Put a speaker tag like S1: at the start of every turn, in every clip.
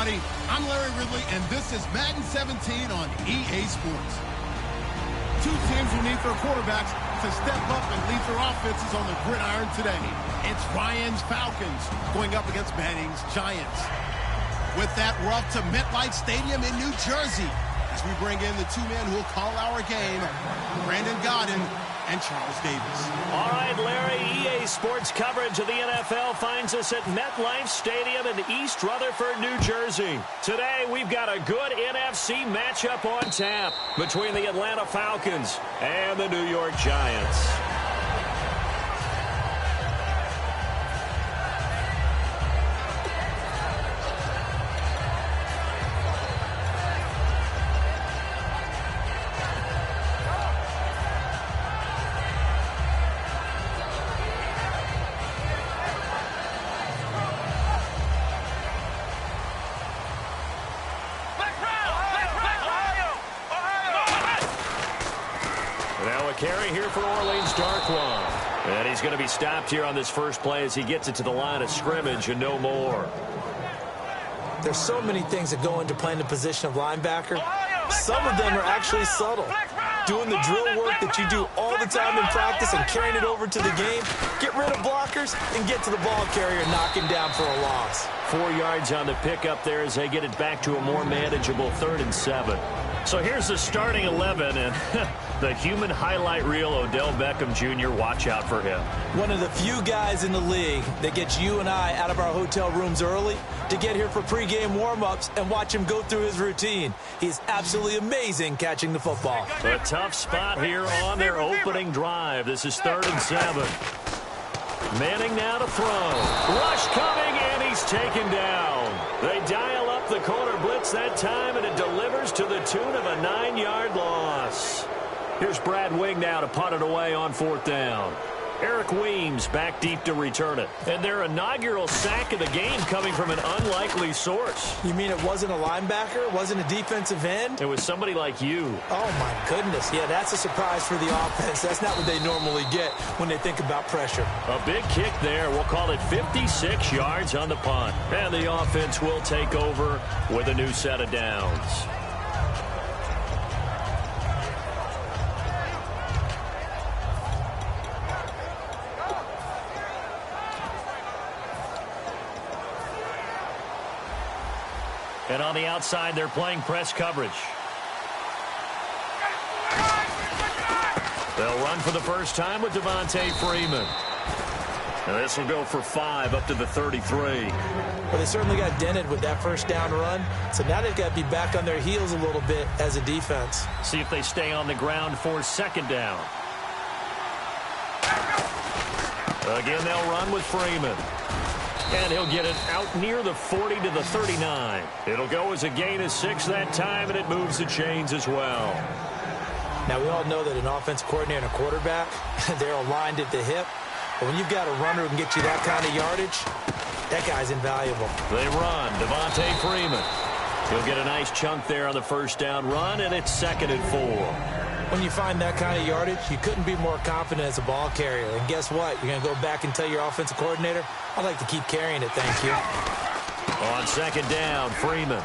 S1: everybody. I'm Larry Ridley, and this is Madden 17 on EA Sports. Two teams who need their quarterbacks to step up and lead their offenses on the gridiron today. It's Ryan's Falcons going up against Manning's Giants. With that, we're off to MetLife Stadium in New Jersey as we bring in the two men who will call our game, Brandon Godden and Charles Davis.
S2: All right, Larry, EA Sports coverage of the NFL finds us at MetLife Stadium in East Rutherford, New Jersey. Today, we've got a good NFC matchup on tap between the Atlanta Falcons and the New York Giants. Carry here for Orleans Darkwa. And he's going to be stopped here on this first play as he gets it to the line of scrimmage and no more.
S3: There's so many things that go into playing the position of linebacker. Some of them are actually subtle. Doing the drill work that you do all the time in practice and carrying it over to the game. Get rid of blockers and get to the ball carrier and knock him down for a loss.
S2: 4 yards on the pickup there as they get it back to a more manageable 3rd and 7. So here's the starting 11, and the human highlight reel, Odell Beckham Jr., watch out for him.
S3: One of the few guys in the league that gets you and I out of our hotel rooms early to get here for pregame warm-ups and watch him go through his routine. He's absolutely amazing catching the football.
S2: A tough spot here on their opening drive. This is 3rd and 7. Manning now to throw. Rush coming, and he's taken down. They dial up the corner blitz that time, and it delivers to the tune of a 9-yard loss. Here's Brad Wing now to punt it away on 4th down. Eric Weems back deep to return it. And their inaugural sack of the game coming from an unlikely source.
S3: You mean it wasn't a linebacker? It wasn't a defensive end?
S2: It was somebody like you.
S3: Oh, my goodness. Yeah, that's a surprise for the offense. That's not what they normally get when they think about pressure.
S2: A big kick there. We'll call it 56 yards on the punt. And the offense will take over with a new set of downs. And on the outside, they're playing press coverage. They'll run for the first time with Devontae Freeman. And this will go for 5 up to the 33.
S3: Well, they certainly got dented with that first down run. So now they've got to be back on their heels a little bit as a defense.
S2: See if they stay on the ground for 2nd down. Again, they'll run with Freeman. And he'll get it out near the 40 to the 39. It'll go as a gain of 6 that time, and it moves the chains as well.
S3: Now, we all know that an offensive coordinator and a quarterback, they're aligned at the hip. But when you've got a runner who can get you that kind of yardage, that guy's invaluable.
S2: They run. Devontae Freeman. He'll get a nice chunk there on the first down run, and it's 2nd and 4.
S3: When you find that kind of yardage, you couldn't be more confident as a ball carrier. And guess what? You're going to go back and tell your offensive coordinator, I'd like to keep carrying it, thank you.
S2: On 2nd down, Freeman.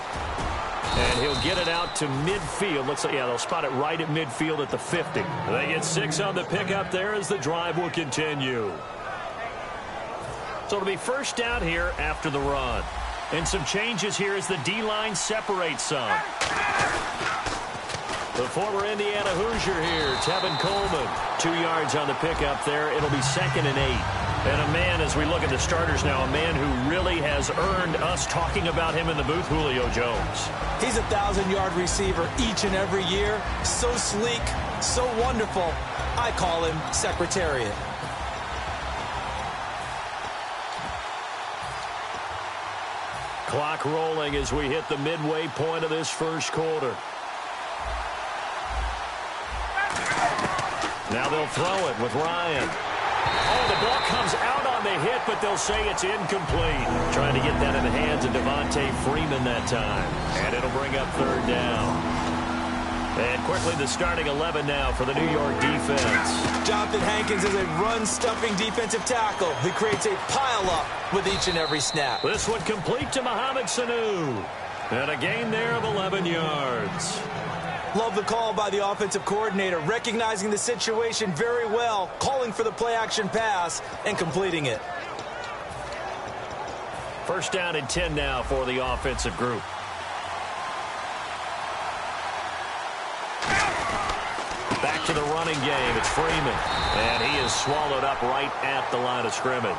S2: And he'll get it out to midfield. Looks like, yeah, they'll spot it right at midfield at the 50. They get 6 on the pickup there as the drive will continue. So it'll be first down here after the run. And some changes here as the D-line separates some. The former Indiana Hoosier here, Tevin Coleman. 2 yards on the pickup there. It'll be 2nd and 8. And a man, as we look at the starters now, a man who really has earned us talking about him in the booth, Julio Jones.
S3: He's a 1,000-yard receiver each and every year. So sleek, so wonderful. I call him Secretariat.
S2: Clock rolling as we hit the midway point of this first quarter. Now they'll throw it with Ryan. Oh, the ball comes out on the hit, but they'll say it's incomplete. Trying to get that in the hands of Devontae Freeman that time. And it'll bring up 3rd down. And quickly the starting 11 now for the New York defense.
S3: Jonathan Hankins is a run-stuffing defensive tackle who creates a pile-up with each and every snap.
S2: This one complete to Mohamed Sanu. And a gain there of 11 yards.
S3: Love the call by the offensive coordinator, recognizing the situation very well, calling for the play-action pass, and completing it.
S2: First down and 10 now for the offensive group. Back to the running game. It's Freeman. And he is swallowed up right at the line of scrimmage.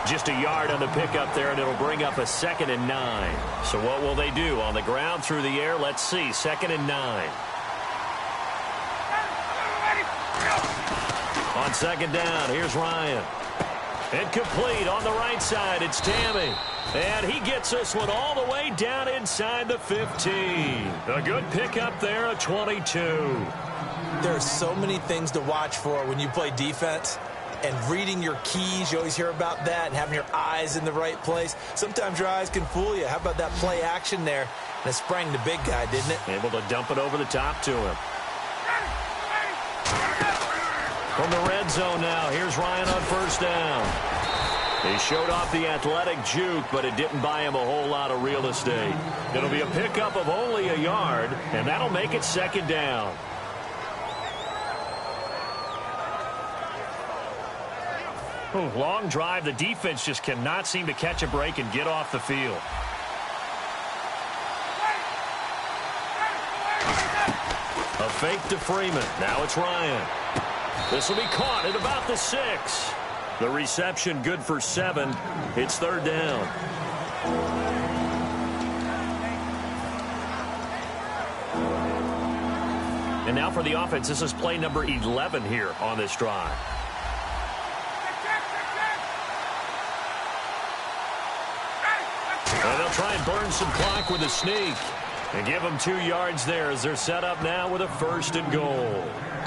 S2: Just a yard on the pickup there, and it'll bring up a 2nd and 9. So what will they do? On the ground, through the air? Let's see. 2nd and 9. On 2nd down, here's Ryan. Incomplete on the right side. It's Tammy. And he gets this one all the way down inside the 15. A good pickup there, a 22.
S3: There are so many things to watch for when you play defense. And reading your keys, you always hear about that, and having your eyes in the right place. Sometimes your eyes can fool you. How about that play action there? And it sprang the big guy, didn't it?
S2: Able to dump it over the top to him. From the red zone now, here's Ryan on first down. He showed off the athletic juke, but it didn't buy him a whole lot of real estate. It'll be a pickup of only a yard, and that'll make it 2nd down. Long drive. The defense just cannot seem to catch a break and get off the field. A fake to Freeman. Now it's Ryan. This will be caught at about the 6. The reception good for 7. It's 3rd down. And now for the offense. This is play number 11 here on this drive. And they'll try and burn some clock with a sneak. And give them 2 yards there as they're set up now with a 1st and goal.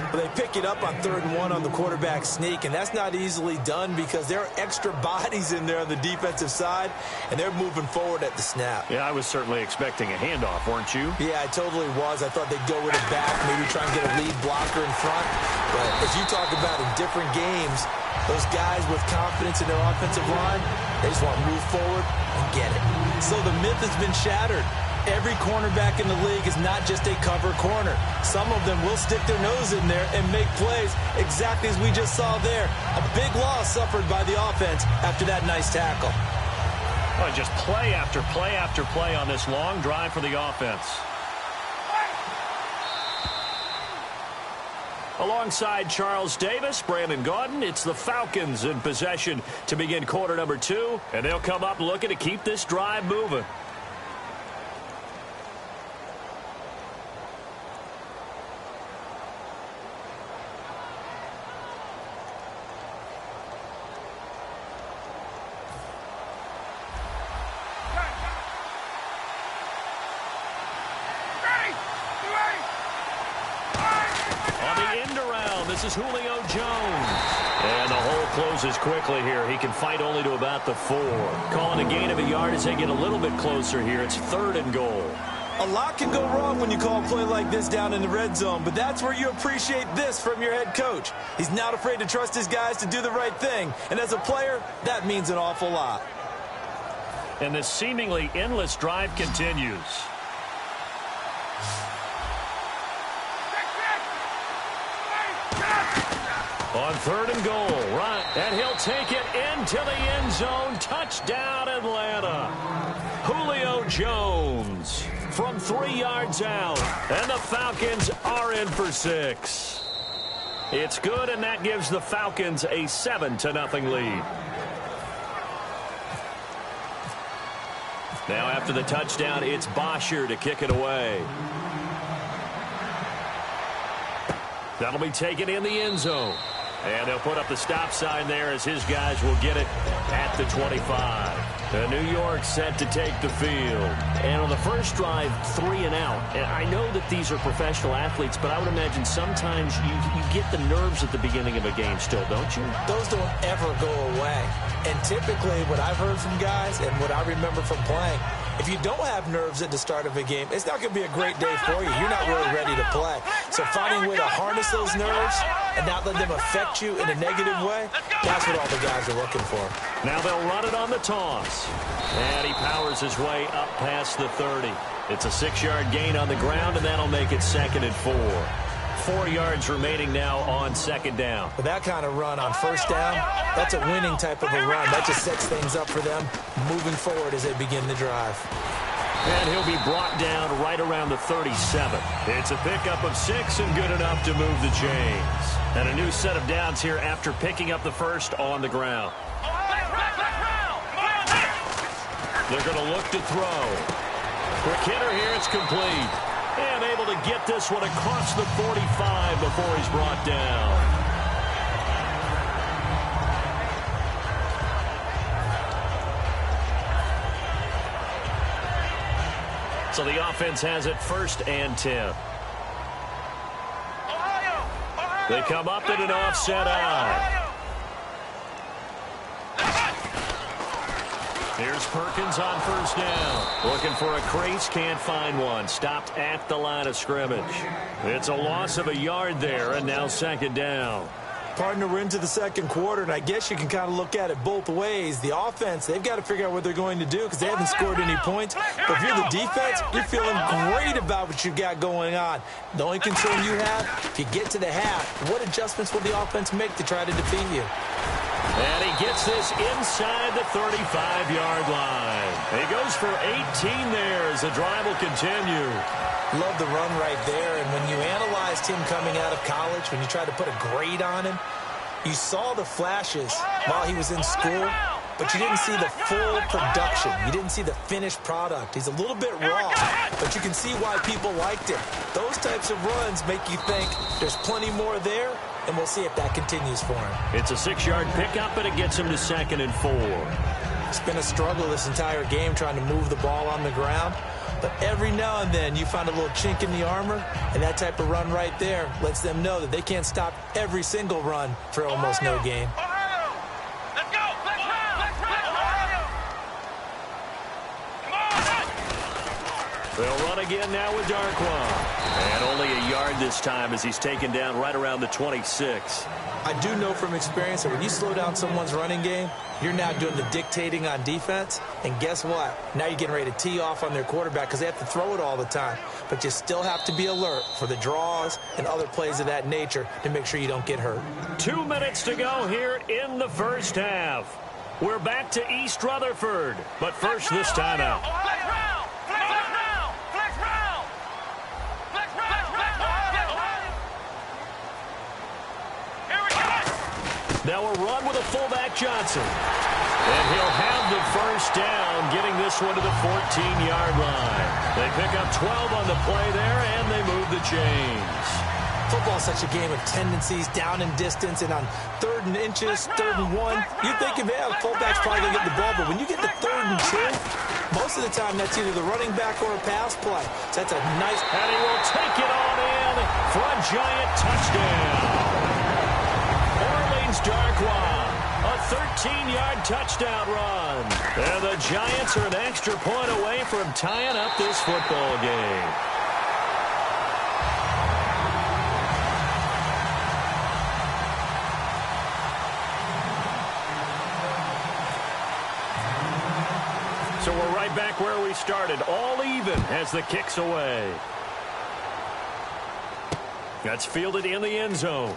S3: Well, they pick it up on 3rd and 1 on the quarterback sneak, and that's not easily done because there are extra bodies in there on the defensive side, and they're moving forward at the snap.
S2: Yeah, I was certainly expecting a handoff, weren't you?
S3: Yeah, I totally was. I thought they'd go with it back, maybe try and get a lead blocker in front. But as you talk about in different games, those guys with confidence in their offensive line, they just want to move forward and get it. So the myth has been shattered. Every cornerback in the league is not just a cover corner. Some of them will stick their nose in there and make plays exactly as we just saw there. A big loss suffered by the offense after that nice tackle.
S2: Oh, just play after play after play on this long drive for the offense. Alongside Charles Davis, Brandon Gaudin, it's the Falcons in possession to begin quarter number 2, and they'll come up looking to keep this drive moving. This is Julio Jones. And the hole closes quickly here. He can fight only to about the 4. Calling a gain of a yard as they get a little bit closer here. It's 3rd and goal.
S3: A lot can go wrong when you call a play like this down in the red zone, but that's where you appreciate this from your head coach. He's not afraid to trust his guys to do the right thing, and as a player, that means an awful lot.
S2: And this seemingly endless drive continues. On 3rd and goal, right, and he'll take it into the end zone. Touchdown, Atlanta. Julio Jones from 3 yards out, and the Falcons are in for 6. It's good, and that gives the Falcons a 7-0 lead. Now after the touchdown, it's Bosher to kick it away. That'll be taken in the end zone. And they'll put up the stop sign there as his guys will get it at the 25. New York set to take the field. And on the first drive, 3 and out. And I know that these are professional athletes, but I would imagine sometimes you get the nerves at the beginning of a game still, don't you?
S3: Those don't ever go away. And typically what I've heard from guys and what I remember from playing, if you don't have nerves at the start of a game, it's not going to be a great day for you. You're not really ready to play. So finding a way to harness those nerves and not let them affect you in a negative way, that's what all the guys are looking for.
S2: Now they'll run it on the toss. And he powers his way up past the 30. It's a 6-yard gain on the ground, and that'll make it 2nd and 4. 4 yards remaining now on 2nd down.
S3: With that kind of run on 1st down, that's a winning type of a run. That just sets things up for them moving forward as they begin the drive.
S2: And he'll be brought down right around the 37. It's a pickup of 6 and good enough to move the chains. And a new set of downs here after picking up the first on the ground. They're going to look to throw. Quick hitter here, it's complete. And able to get this one across the 45 before he's brought down. So the offense has it 1st and 10. They come up in an offset eye. Here's Perkins on 1st down. Looking for a crease, can't find one. Stopped at the line of scrimmage. It's a loss of a yard there, and now 2nd down.
S3: Partner, we're into the 2nd quarter, and I guess you can kind of look at it both ways. The offense, they've got to figure out what they're going to do because they haven't scored any points. But if you're the defense, you're feeling great about what you've got going on. The only concern you have, if you get to the half, what adjustments will the offense make to try to defeat you?
S2: And he gets this inside the 35-yard line. He goes for 18 there as the drive will continue.
S3: Love the run right there. And when you analyzed him coming out of college, when you tried to put a grade on him, you saw the flashes while he was in school, but you didn't see the full production. You didn't see the finished product. He's a little bit raw, but you can see why people liked him. Those types of runs make you think there's plenty more there, and we'll see if that continues for him.
S2: It's a 6-yard pickup, and it gets him to 2nd and 4.
S3: It's been a struggle this entire game trying to move the ball on the ground. But every now and then you find a little chink in the armor, and that type of run right there lets them know that they can't stop every single run for almost no gain.
S2: They'll run again now with Darkwa. And only a yard this time as he's taken down right around the 26.
S3: I do know from experience that when you slow down someone's running game, you're now doing the dictating on defense. And guess what? Now you're getting ready to tee off on their quarterback because they have to throw it all the time. But you still have to be alert for the draws and other plays of that nature to make sure you don't get hurt.
S2: 2 minutes to go here in the 1st half. We're back to East Rutherford. But first, this timeout. Now a run with a fullback Johnson. And he'll have the 1st down, getting this one to the 14-yard line. They pick up 12 on the play there, and they move the chains.
S3: Football is such a game of tendencies, down and distance, and on 3rd and inches, 3rd and 1, you think, the fullback's probably going to get the ball, but when you get to 3rd and 2, most of the time that's either the running back or a pass play. So that's a nice...
S2: And he will take it on in for a giant touchdown. Darkwa, a 13-yard touchdown run. And the Giants are an extra point away from tying up this football game. So we're right back where we started, all even as the kick's away. That's fielded in the end zone.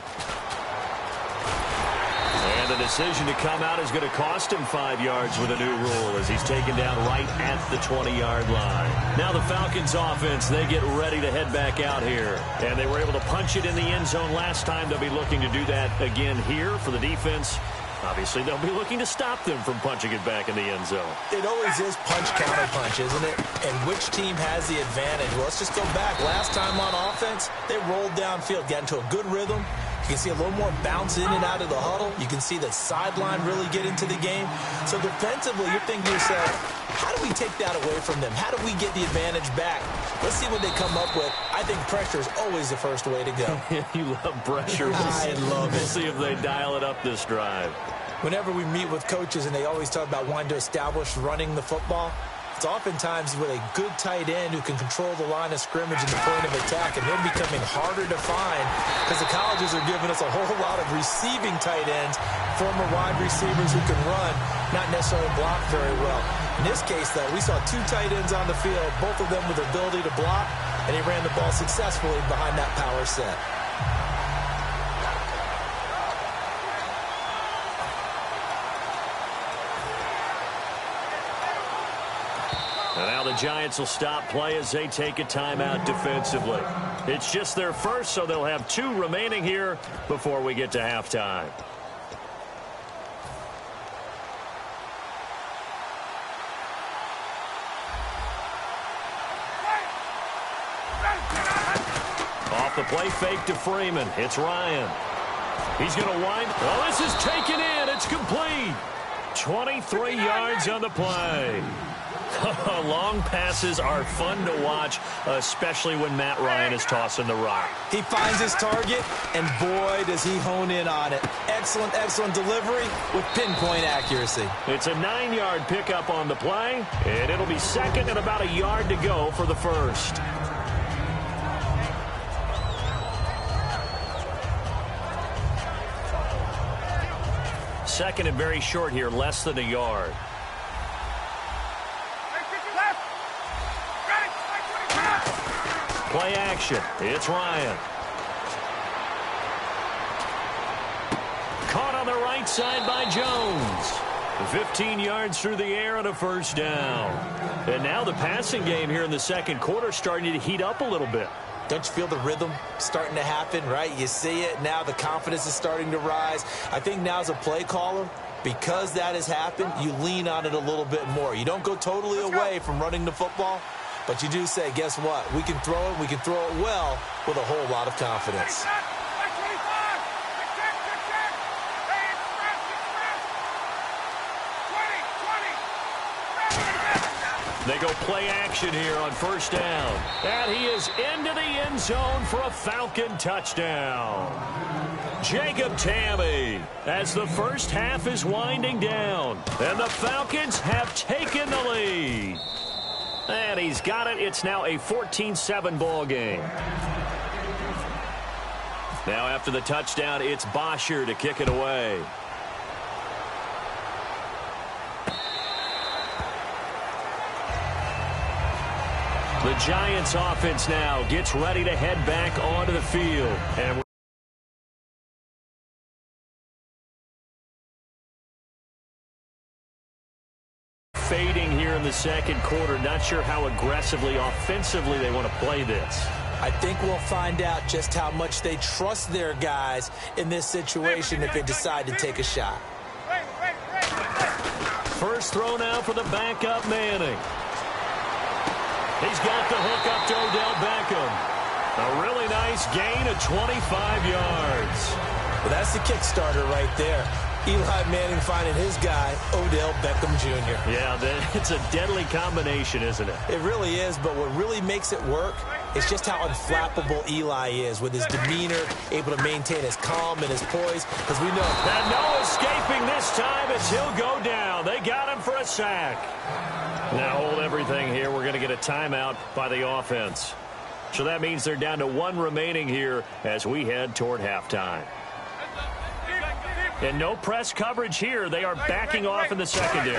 S2: And the decision to come out is going to cost him 5 yards with a new rule as he's taken down right at the 20-yard line. Now the Falcons offense, they get ready to head back out here. And they were able to punch it in the end zone last time. They'll be looking to do that again here for the defense. Obviously, they'll be looking to stop them from punching it back in the end zone.
S3: It always is punch-counter-punch, isn't it? And which team has the advantage? Well, let's just go back. Last time on offense, they rolled downfield, got into a good rhythm. You can see a little more bounce in and out of the huddle. You can see the sideline really get into the game. So defensively, you're thinking to yourself, how do we take that away from them? How do we get the advantage back? Let's see what they come up with. I think pressure is always the first way to go.
S2: You love pressure.
S3: I love it.
S2: We'll see if they dial it up this drive.
S3: Whenever we meet with coaches and they always talk about wanting to establish running the football, It's oftentimes with a good tight end who can control the line of scrimmage and the point of attack, and they're becoming harder to find because the colleges are giving us a whole lot of receiving tight ends, former wide receivers who can run, not necessarily block very well. In this case, though, we saw two tight ends on the field, both of them with the ability to block, and he ran the ball successfully behind that power set.
S2: And now the Giants will stop play as they take a timeout defensively. It's just their first, so they'll have 2 remaining here before we get to halftime. Off the play fake to Freeman. It's Ryan. He's going to wind. Oh, this is taken in. It's complete. 23 yards on the play. Long passes are fun to watch, especially when Matt Ryan is tossing the rock.
S3: He finds his target, and boy, does he hone in on it. Excellent, excellent delivery with pinpoint accuracy.
S2: It's a 9-yard pickup on the play, and it'll be second and about a yard to go for the first. Second and very short here, less than a yard. Play action. It's Ryan. Caught on the right side by Jones. 15 yards through the air and a first down. And now the passing game here in the second quarter starting to heat up a little bit.
S3: Don't you feel the rhythm starting to happen, right? You see it. Now the confidence is starting to rise. I think now as a play caller, because that has happened, you lean on it a little bit more. You don't go totally away from running the football. But you do say, guess what? We can throw it. We can throw it well with a whole lot of confidence.
S2: They go play action here on first down. And he is into the end zone for a Falcon touchdown. Jacob Tamme as the first half is winding down. And the Falcons have taken the lead. And he's got it. It's now a 14-7 ball game. Now after the touchdown, it's Bosher to kick it away. The Giants offense now gets ready to head back onto the field. And fading here in the second quarter. Not sure how aggressively, offensively they want to play this.
S3: I think we'll find out just how much they trust their guys in this situation if they decide to take a shot.
S2: First throw now for the backup Manning. He's got the hook up to Odell Beckham. A really nice gain of 25 yards.
S3: Well, that's the kickstarter right there. Eli Manning finding his guy, Odell Beckham Jr.
S2: Yeah, it's a deadly combination, isn't it?
S3: It really is, but what really makes it work is just how unflappable Eli is with his demeanor, able to maintain his calm and his poise, because we know.
S2: And no escaping this time as he'll go down. They got him for a sack. Now hold everything here. We're going to get a timeout by the offense. So that means they're down to 1 remaining here as we head toward halftime. And no press coverage here. They are backing off in the secondary.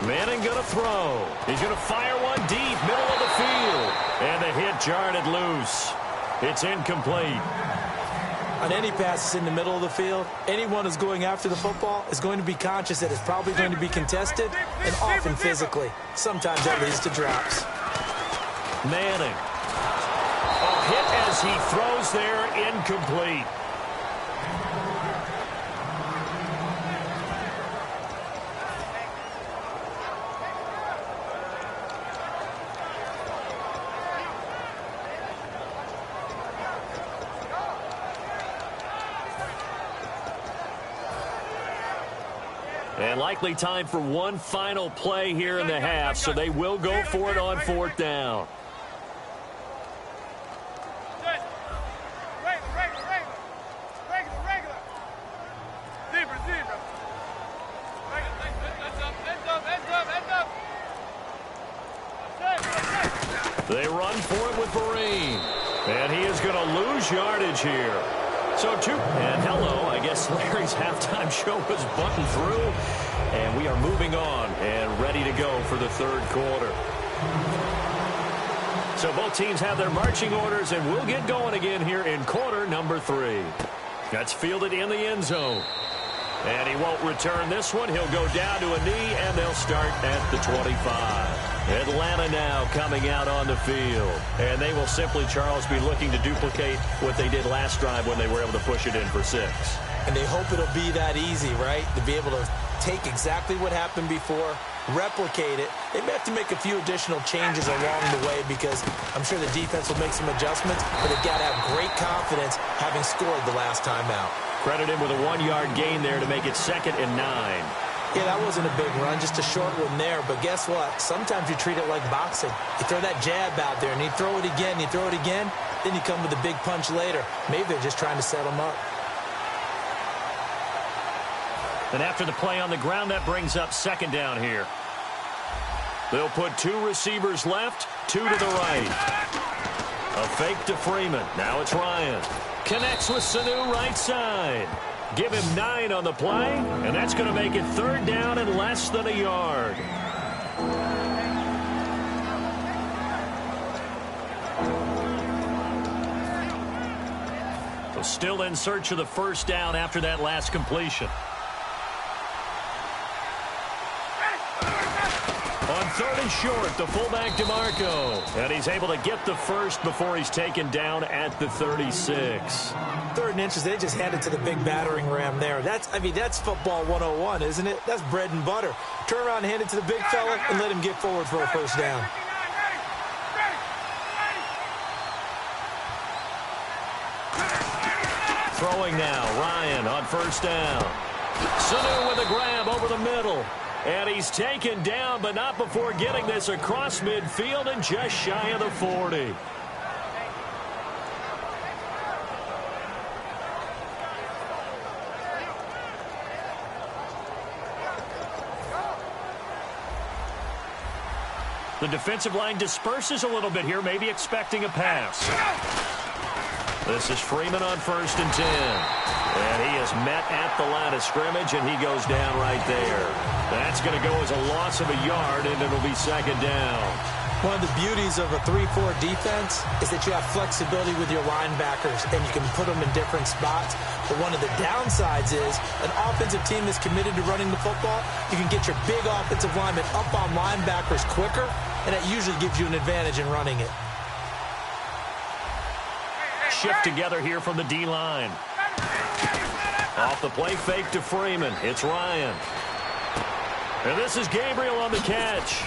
S2: Manning going to throw. He's going to fire one deep, middle of the field. And the hit jarred it loose. It's incomplete.
S3: On any passes in the middle of the field, anyone who's going after the football is going to be conscious that it's probably going to be contested, and often physically. Sometimes that leads to drops.
S2: Manning. A hit as he throws there, incomplete. And likely time for one final play here in the half, so they will go for it on 4th down. run for it with Vereen. And he is going to lose yardage here. So and hello, I guess Larry's halftime show was buttoned through. And we are moving on and ready to go for the third quarter. So both teams have their marching orders, and we'll get going again here in quarter number 3. That's fielded in the end zone. And he won't return this one. He'll go down to a knee, and they'll start at the 25. Atlanta now coming out on the field. And they will simply, Charles, be looking to duplicate what they did last drive when they were able to push it in for 6.
S3: And they hope it'll be that easy, right? To be able to take exactly what happened before, replicate it. They may have to make a few additional changes along the way because I'm sure the defense will make some adjustments, but they've got to have great confidence having scored the last time out.
S2: Credit him with a 1-yard gain there to make it 2nd and 9.
S3: Yeah, that wasn't a big run, just a short one there. But guess what? Sometimes you treat it like boxing. You throw that jab out there, and you throw it again, then you come with a big punch later. Maybe they're just trying to set them up.
S2: And after the play on the ground, that brings up 2nd down here. They'll put 2 receivers left, 2 to the right. A fake to Freeman. Now it's Ryan. Connects with Sanu right side. Give him 9 on the play, and that's going to make it 3rd down and less than a yard. So still in search of the 1st down after that last completion. On 3rd and short, the fullback DeMarco. And he's able to get the 1st before he's taken down at the 36.
S3: 3rd and inches, they just handed to the big battering ram there. That's football 101, isn't it? That's bread and butter. Turn around and hand it to the big fella and let him get forward for a 1st down.
S2: Throwing now, Ryan on 1st down. Sanu with a grab over the middle. And he's taken down, but not before getting this across midfield and just shy of the 40. The defensive line disperses a little bit here, maybe expecting a pass. This is Freeman on 1st and 10. And he is met at the line of scrimmage, and he goes down right there. That's going to go as a loss of a yard, and it'll be 2nd down.
S3: One of the beauties of a 3-4 defense is that you have flexibility with your linebackers, and you can put them in different spots. But one of the downsides is an offensive team that's committed to running the football. You can get your big offensive linemen up on linebackers quicker, and that usually gives you an advantage in running it.
S2: Shift together here from the D-line. Off the play, fake to Freeman. It's Ryan. And this is Gabriel on the catch.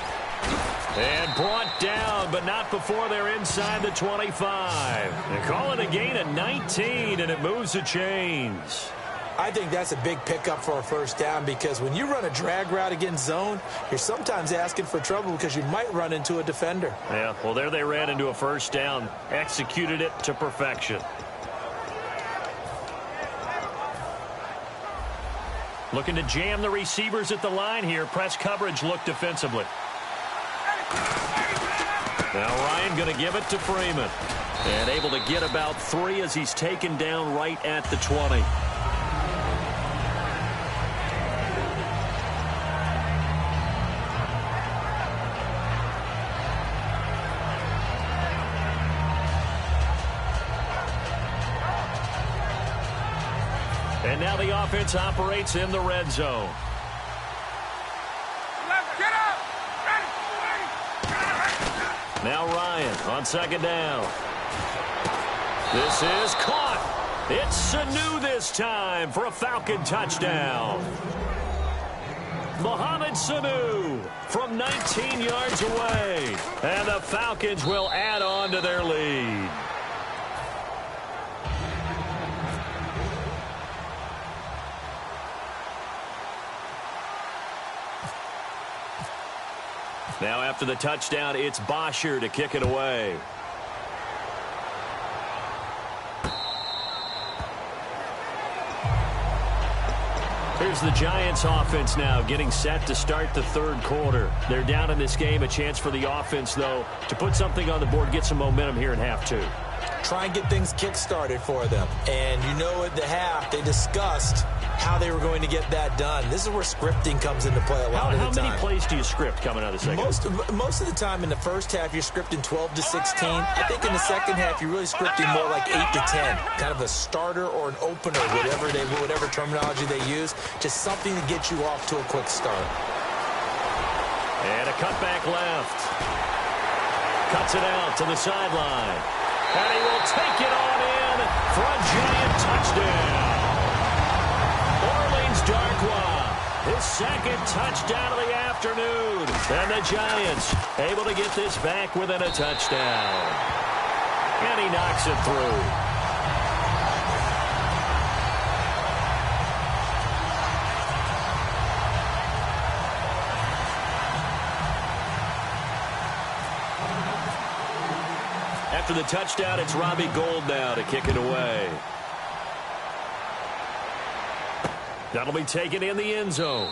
S2: And brought down, but not before they're inside the 25. They call it a gain of 19, and it moves the chains.
S3: I think that's a big pickup for a 1st down because when you run a drag route against zone, you're sometimes asking for trouble because you might run into a defender.
S2: Yeah, well, there they ran into a 1st down, executed it to perfection. Looking to jam the receivers at the line here. Press coverage look defensively. Now Ryan going to give it to Freeman. And able to get about 3 as he's taken down right at the 20. And now the offense operates in the red zone. Now Ryan on 2nd down. This is caught. It's Sanu this time for a Falcon touchdown. Mohamed Sanu from 19 yards away. And the Falcons will add on to their lead. Now after the touchdown, it's Bosher to kick it away. Here's the Giants offense now getting set to start the third quarter. They're down in this game. A chance for the offense, though, to put something on the board, get some momentum here in half two.
S3: Try and get things kick-started for them. And you know at the half, they discussed how they were going to get that done. This is where scripting comes into play a lot of the time.
S2: How many plays do you script coming out of the second?
S3: Most of the time in the first half, you're scripting 12 to 16. I think in the second half, you're really scripting more like 8 to 10. Kind of a starter or an opener, whatever terminology they use. Just something to get you off to a quick start.
S2: And a cutback left. Cuts it out to the sideline. And he will take it on in for a Giant touchdown. Orleans Darkwa, his second touchdown of the afternoon. And the Giants able to get this back within a touchdown. And he knocks it through. After the touchdown, it's Robbie Gould now to kick it away. That'll be taken in the end zone.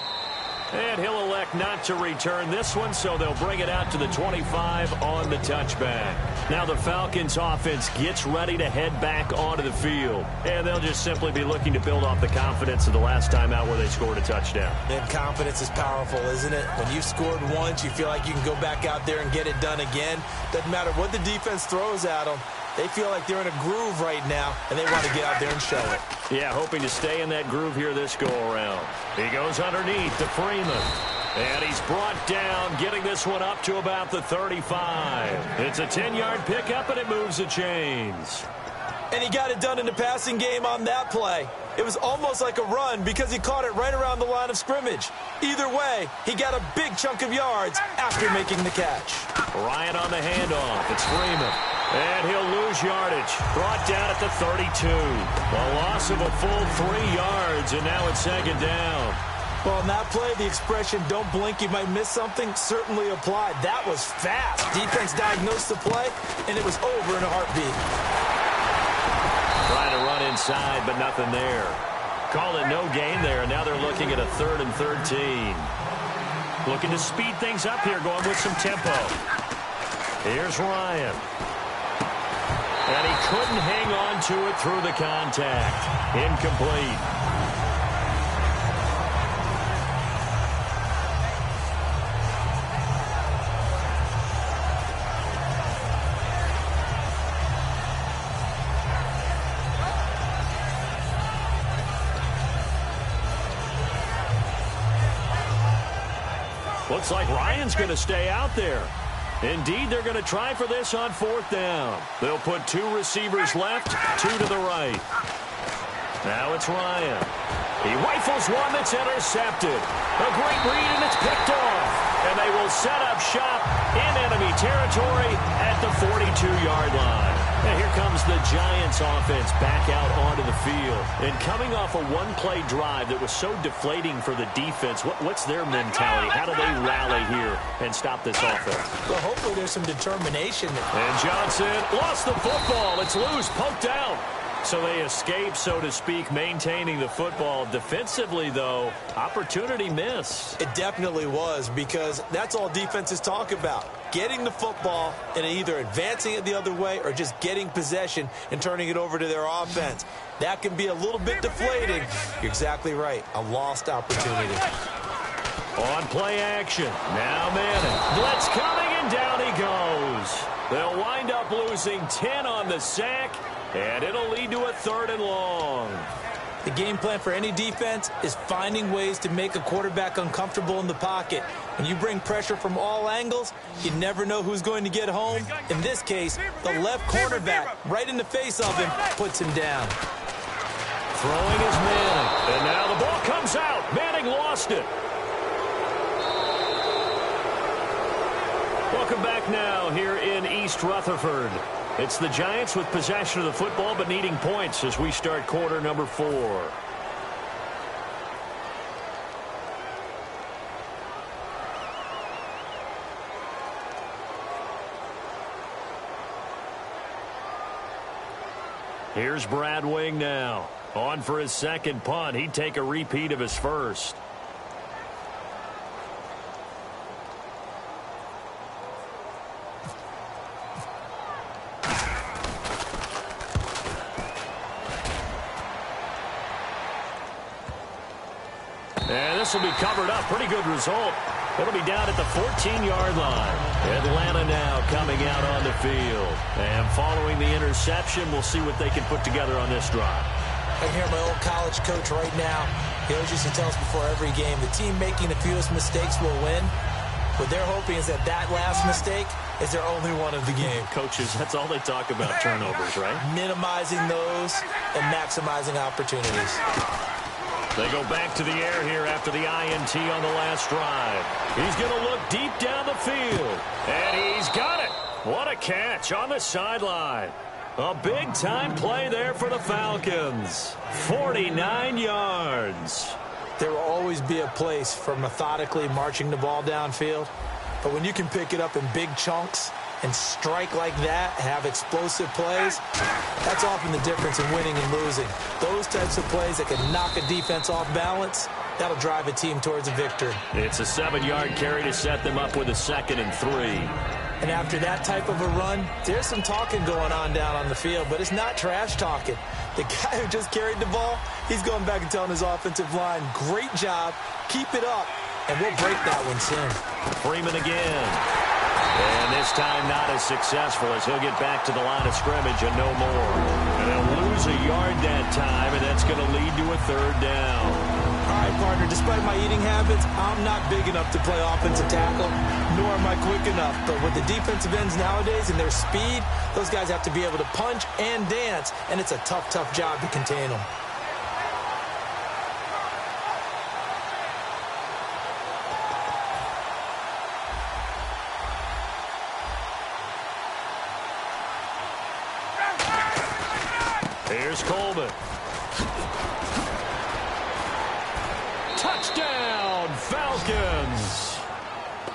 S2: And he'll elect not to return this one, so they'll bring it out to the 25 on the touchback. Now the Falcons offense gets ready to head back onto the field. And they'll just simply be looking to build off the confidence of the last time out where they scored a touchdown.
S3: And confidence is powerful, isn't it? When you've scored once, you feel like you can go back out there and get it done again. Doesn't matter what the defense throws at them. They feel like they're in a groove right now, and they want to get out there and show it.
S2: Yeah, hoping to stay in that groove here this go-around. He goes underneath to Freeman. And he's brought down, getting this one up to about the 35. It's a 10-yard pickup, and it moves the chains.
S3: And he got it done in the passing game on that play. It was almost like a run because he caught it right around the line of scrimmage. Either way, he got a big chunk of yards after making the catch.
S2: Ryan on the handoff. It's Freeman. And he'll lose yardage. Brought down at the 32. A loss of a full 3 yards, and now it's second down.
S3: Well, on that play, the expression, don't blink, you might miss something, certainly applied. That was fast. Defense diagnosed the play, and it was over in a heartbeat.
S2: Trying to run inside, but nothing there. Called it no gain there, and now they're looking at a 3rd and 13. Looking to speed things up here, going with some tempo. Here's Ryan. And he couldn't hang on to it through the contact. Incomplete. Looks like Ryan's going to stay out there. Indeed, they're going to try for this on 4th down. They'll put 2 receivers left, 2 to the right. Now it's Ryan. He rifles one that's intercepted. A great read, and it's picked off. And they will set up shop in enemy territory at the 42-yard line. And here comes the Giants offense back out onto the field. And coming off a one-play drive that was so deflating for the defense, what's their mentality? How do they rally here and stop this offense?
S3: Well, hopefully there's some determination.
S2: And Johnson lost the football. It's loose, poked out. So they escape, so to speak, maintaining the football. Defensively, though, opportunity miss.
S3: It definitely was, because that's all defenses talk about. Getting the football and either advancing it the other way or just getting possession and turning it over to their offense. That can be a little bit deflating. You're exactly right. A lost opportunity.
S2: On play action. Now Manning. Blitz coming, and down he goes. They'll wind up losing 10 on the sack, and it'll lead to a 3rd and long.
S3: The game plan for any defense is finding ways to make a quarterback uncomfortable in the pocket. When you bring pressure from all angles, you never know who's going to get home. In this case, the left cornerback, right in the face of him, puts him down.
S2: Throwing is Manning. And now the ball comes out. Manning lost it. Welcome back now here in East Rutherford. It's the Giants with possession of the football but needing points as we start quarter number 4. Here's Brad Wing now. On for his second punt. He'd take a repeat of his first. And this will be covered up. Pretty good result. It'll be down at the 14-yard line. Atlanta now coming out on the field. And following the interception, we'll see what they can put together on this drive.
S3: I hear my old college coach right now. He always used to tell us before every game, the team making the fewest mistakes will win. What they're hoping is that last mistake is their only one of the game.
S2: Coaches, that's all they talk about, turnovers, right?
S3: Minimizing those and maximizing opportunities.
S2: They go back to the air here after the INT on the last drive. He's going to look deep down the field. And he's got it. What a catch on the sideline. A big-time play there for the Falcons. 49 yards.
S3: There will always be a place for methodically marching the ball downfield. But when you can pick it up in big chunks and strike like that, have explosive plays, that's often the difference in winning and losing. Those types of plays that can knock a defense off balance, that'll drive a team towards a victory.
S2: It's a 7-yard carry to set them up with a 2nd and 3.
S3: And after that type of a run, there's some talking going on down on the field, but it's not trash talking. The guy who just carried the ball, he's going back and telling his offensive line, great job, keep it up, and we'll break that one soon.
S2: Freeman again. And this time not as successful as he'll get back to the line of scrimmage and no more. And they'll lose a yard that time, and that's going to lead to a 3rd down.
S3: All right, partner, despite my eating habits, I'm not big enough to play offensive tackle, nor am I quick enough. But with the defensive ends nowadays and their speed, those guys have to be able to punch and dance, and it's a tough, tough job to contain them.
S2: Here's Coleman. Touchdown, Falcons.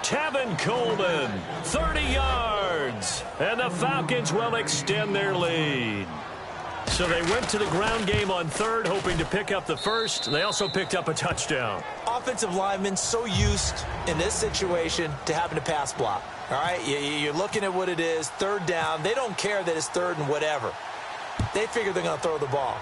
S2: Tevin Coleman, 30 yards. And the Falcons will extend their lead. So they went to the ground game on 3rd, hoping to pick up the first. They also picked up a touchdown.
S3: Offensive linemen so used in this situation to having to pass block. All right, you're looking at what it is, 3rd down. They don't care that it's 3rd and whatever. They figure they're going to throw the ball.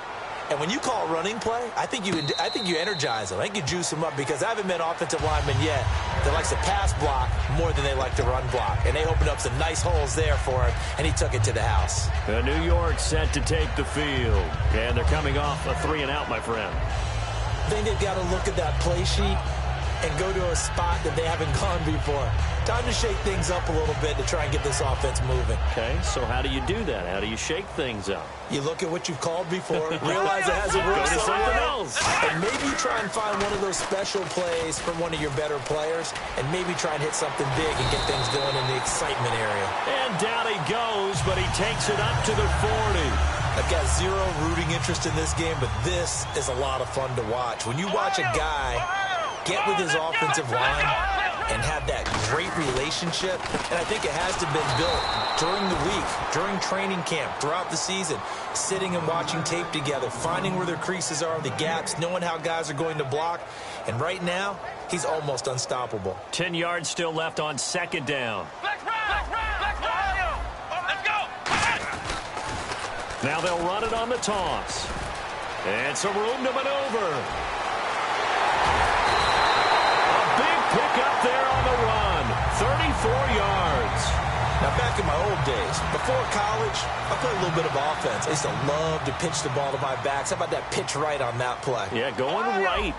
S3: And when you call a running play, I think you energize them. I think you juice them up, because I haven't met an offensive lineman yet that likes to pass block more than they like to run block. And they opened up some nice holes there for him, and he took it to the house.
S2: New York set to take the field. And they're coming off a 3-and-out, my friend.
S3: I think they've got to look at that play sheet and go to a spot that they haven't gone before. Time to shake things up a little bit to try and get this offense moving.
S2: Okay, so how do you do that? How do you shake things up?
S3: You look at what you've called before, realize it hasn't worked so well, and maybe try and find one of those special plays from one of your better players, and maybe try and hit something big and get things going in the excitement area.
S2: And down he goes, but he takes it up to the 40.
S3: I've got zero rooting interest in this game, but this is a lot of fun to watch. When you watch a guy get with his offensive line and have that great relationship, and I think it has to have been built during the week, during training camp, throughout the season, sitting and watching tape together, finding where their creases are, the gaps, knowing how guys are going to block, and right now, he's almost unstoppable.
S2: 10 yards still left on 2nd down. Now they'll run it on the toss. And some room to maneuver. Pick up there on the run. 34 yards.
S3: Now, back in my old days, before college, I played a little bit of offense. I used to love to pitch the ball to my backs. How about that pitch right on that play?
S2: Yeah, going right.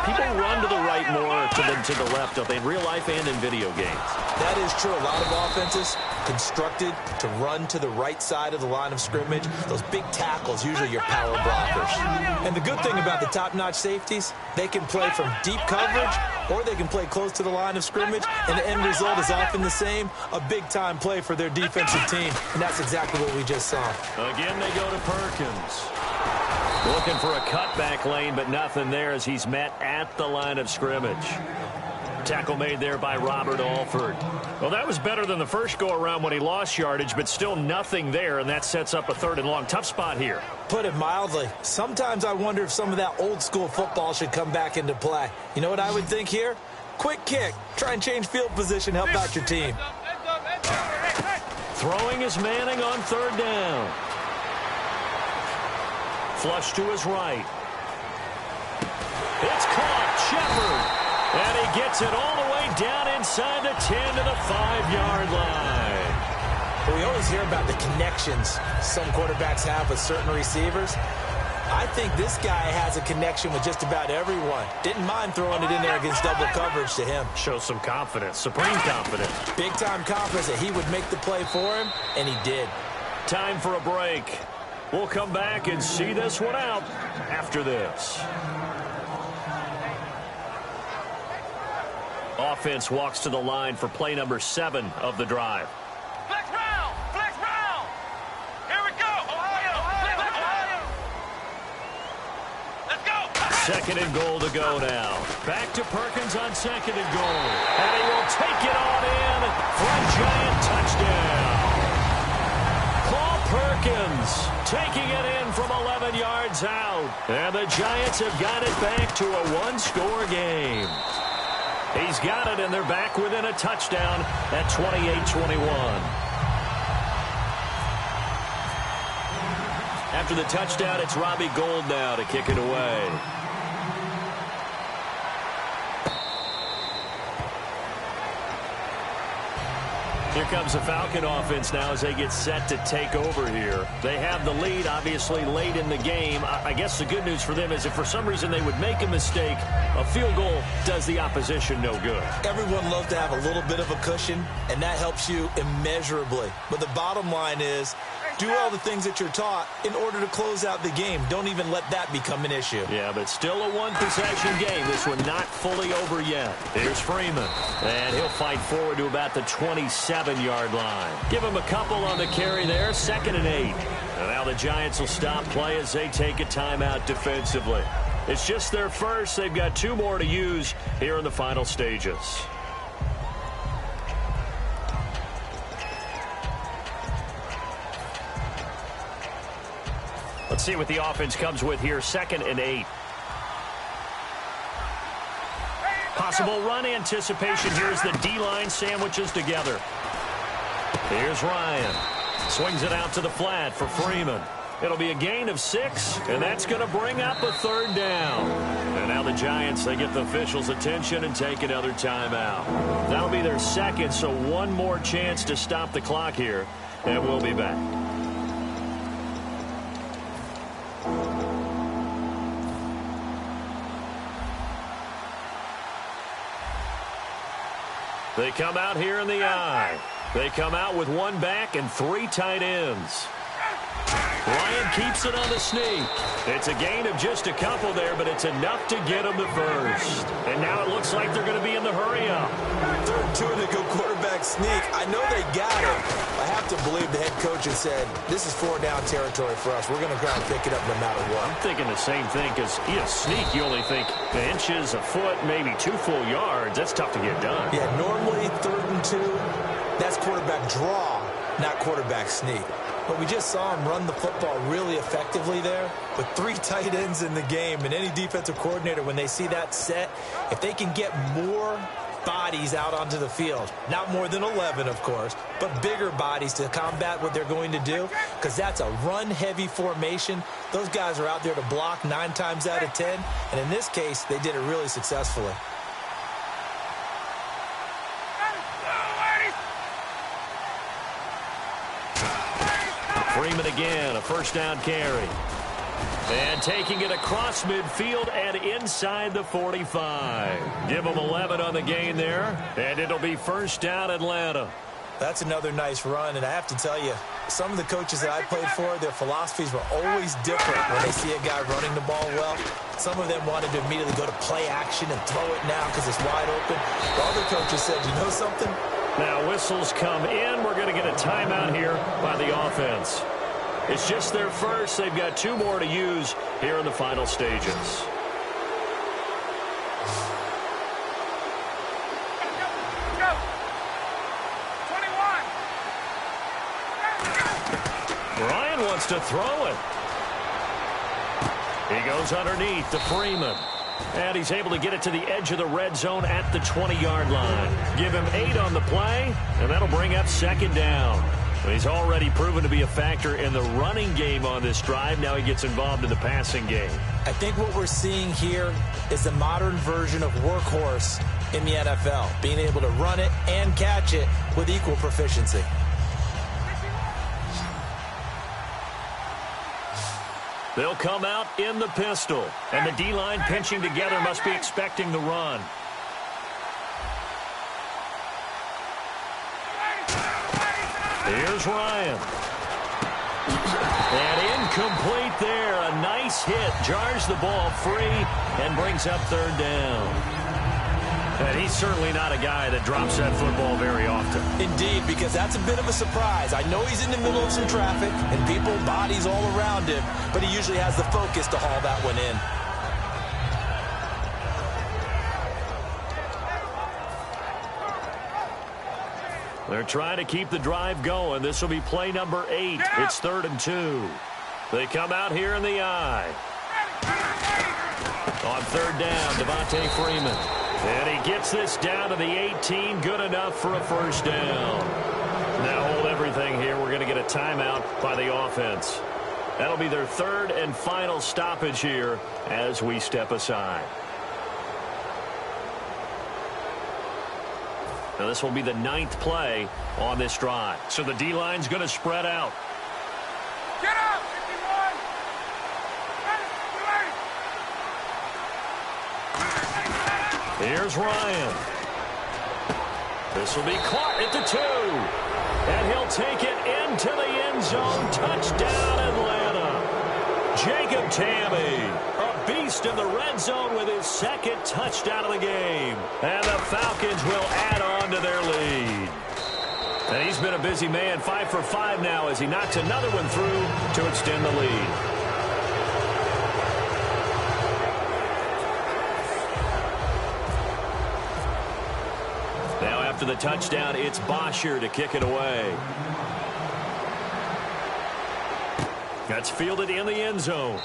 S2: People run to the right more than to the left, don't they, in real life and in video games?
S3: That is true. A lot of offenses constructed to run to the right side of the line of scrimmage. Those big tackles, usually your power blockers. And the good thing about the top-notch safeties, they can play from deep coverage or they can play close to the line of scrimmage, and the end result is often the same, a big-time play for their defensive team. And that's exactly what we just saw.
S2: Again, they go to Perkins. Looking for a cutback lane, but nothing there as he's met at the line of scrimmage. Tackle made there by Robert Alford. Well, that was better than the first go-around when he lost yardage, but still nothing there, and that sets up a 3rd and long. Tough spot here.
S3: Put it mildly. Sometimes I wonder if some of that old-school football should come back into play. You know what I would think here? Quick kick. Try and change field position. Help out your team.
S2: Throwing is Manning on 3rd down. Flush to his right. It's caught. Shepard. And he gets it all the way down inside the 10 to the 5-yard line.
S3: Well, we always hear about the connections some quarterbacks have with certain receivers. I think this guy has a connection with just about everyone. Didn't mind throwing it in there against double coverage to him.
S2: Shows some confidence, supreme confidence.
S3: Big-time confidence that he would make the play for him, and he did.
S2: Time for a break. We'll come back and see this one out after this. Offense walks to the line for play number 7 of the drive.
S4: Flex round! Flex round! Here we go! Ohio! Let's go!
S2: 2nd and goal to go now. Back to Perkins on 2nd and goal. And he will take it on in for a giant touchdown. Paul Perkins taking it in from 11 yards out. And the Giants have got it back to a 1-score game. He's got it, and they're back within a touchdown at 28-21. After the touchdown, it's Robbie Gould now to kick it away. Here comes the Falcon offense now as they get set to take over here. They have the lead, obviously, late in the game. I guess the good news for them is if for some reason they would make a mistake, a field goal does the opposition no good.
S3: Everyone loves to have a little bit of a cushion, and that helps you immeasurably. But the bottom line is, do all the things that you're taught in order to close out the game. Don't even let that become an issue.
S2: Yeah, but still a one-possession game. This one not fully over yet. Here's Freeman, and he'll fight forward to about the 27-yard line. Give him a couple on the carry there, 2nd and 8. And now the Giants will stop play as they take a timeout defensively. It's just their first. They've got 2 more to use here in the final stages. Let's see what the offense comes with here. 2nd and 8. Possible run anticipation. Here's the D-line sandwiches together. Here's Ryan. Swings it out to the flat for Freeman. It'll be a gain of 6, and that's going to bring up a 3rd down. And now the Giants, they get the officials' attention and take another timeout. That'll be their 2nd, so 1 more chance to stop the clock here, and we'll be back. They come out here in the I. They come out with 1 back and 3 tight ends. Ryan keeps it on the sneak. It's a gain of just a couple there, but it's enough to get them to first. And now it looks like they're going to be in the hurry-up.
S3: 3rd and 2 and a good quarterback sneak. I know they got it. I have to believe the head coach has said, this is 4-down territory for us. We're going to try and pick it up no matter what.
S2: I'm thinking the same thing because sneak, you only think inches, a foot, maybe 2 full yards. That's tough to get done.
S3: Yeah, normally 3rd and 2, that's quarterback draw, not quarterback sneak. But we just saw him run the football really effectively there with 3 tight ends in the game. And any defensive coordinator, when they see that set, if they can get more bodies out onto the field, not more than 11, of course, but bigger bodies to combat what they're going to do, because that's a run-heavy formation. Those guys are out there to block 9 times out of 10. And in this case, they did it really successfully.
S2: Freeman again, a 1st down carry. And taking it across midfield and inside the 45. Give them 11 on the gain there, and it'll be 1st down Atlanta.
S3: That's another nice run, and I have to tell you, some of the coaches that I played for, their philosophies were always different when they see a guy running the ball well. Some of them wanted to immediately go to play action and throw it now because it's wide open. The other coaches said, you know something?
S2: Now whistles come in. We're going to get a timeout here by the offense. It's just their first. They've got 2 more to use here in the final stages. wants to throw it. He goes underneath to Freeman. And he's able to get it to the edge of the red zone at the 20-yard line. Give him 8 on the play, and that'll bring up second down. He's already proven to be a factor in the running game on this drive. Now he gets involved in the passing game.
S3: I think what we're seeing here is the modern version of workhorse in the NFL, being able to run it and catch it with equal proficiency.
S2: They'll come out in the pistol, and the D-line pinching together must be expecting the run. Here's Ryan. And incomplete there. A nice hit. Jars the ball free and brings up third down. And he's certainly not a guy that drops that football very often.
S3: Indeed, because that's a bit of a surprise. I know he's in the middle of some traffic and people, bodies all around him, but he usually has the focus to haul that one in.
S2: They're trying to keep the drive going. This will be play number 8. It's 3rd and 2. They come out here in the I. On 3rd down, Devontae Freeman. And he gets this down to the 18. Good enough for a first down. Now hold everything here. We're going to get a timeout by the offense. That'll be their 3rd and final stoppage here as we step aside. Now this will be the 9th play on this drive. So the D-line's going to spread out.
S4: Get up, 51.
S2: Here's Ryan. This will be caught at the 2. And he'll take it into the end zone. Touchdown, Atlanta. Jacob Tamme, a beast in the red zone with his 2nd touchdown of the game. And the Falcons will add on to their lead. And he's been a busy man, 5 for 5 now as he knocks another one through to extend the lead. Now after the touchdown, it's Bosher to kick it away. That's fielded in the end zone.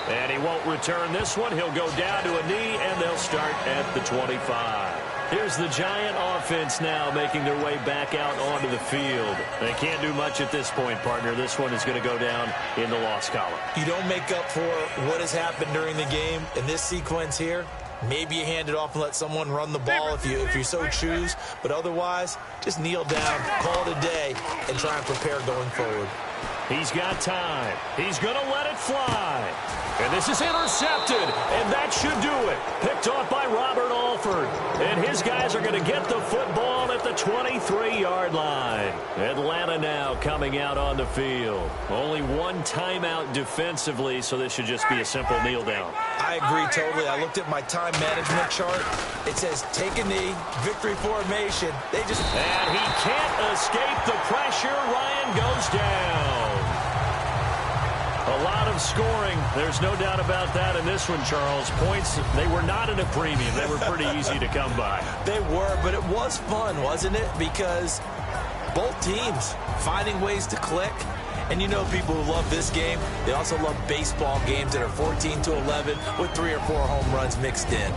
S2: And he won't return this one. He'll go down to a knee, and they'll start at the 25. Here's the Giant offense now making their way back out onto the field. They can't do much at this point, partner. This one is going to go down in the loss column.
S3: You don't make up for what has happened during the game in this sequence here. Maybe you hand it off and let someone run the ball if you so choose. But otherwise, just kneel down, call it a day, and try and prepare going forward.
S2: He's got time. He's going to let it fly. And this is intercepted, and that should do it. Picked off by Robert Alford. And his guys are going to get the football at the 23-yard line. Atlanta now coming out on the field. Only one timeout defensively, so this should just be a simple kneel down.
S3: I agree totally. I looked at my time management chart. It says take a knee, victory formation. And
S2: he can't escape the pressure. Ryan goes down. A lot of scoring. There's no doubt about that in this one, Charles. Points, they were not at a premium. They were pretty easy to come by.
S3: They were, but it was fun, wasn't it? Because both teams finding ways to click. And you know people who love this game, they also love baseball games that are 14-11 with 3 or 4 home runs mixed in.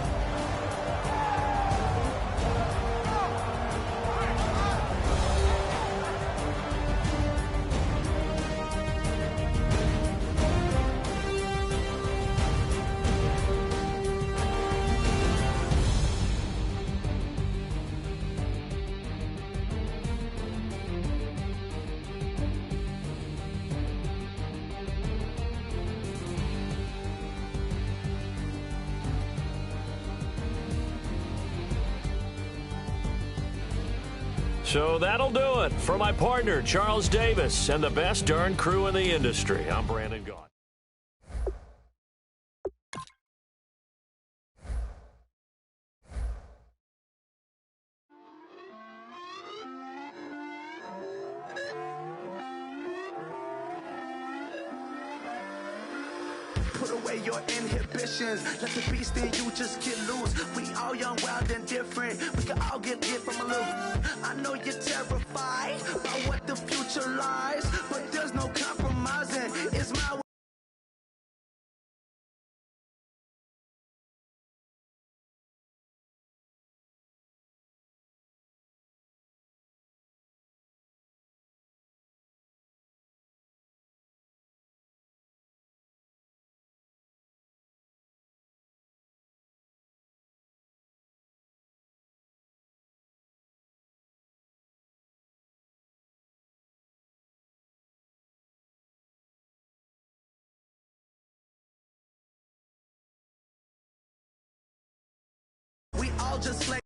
S2: So that'll do it for my partner, Charles Davis, and the best darn crew in the industry. I'm Brandon Gaudin.
S5: Put away your inhibitions. Let the beast in you just get loose. We all young, wild, and different. We can all get hit from a little. I know you're terrified about what the future lies, but there's no compromise. just like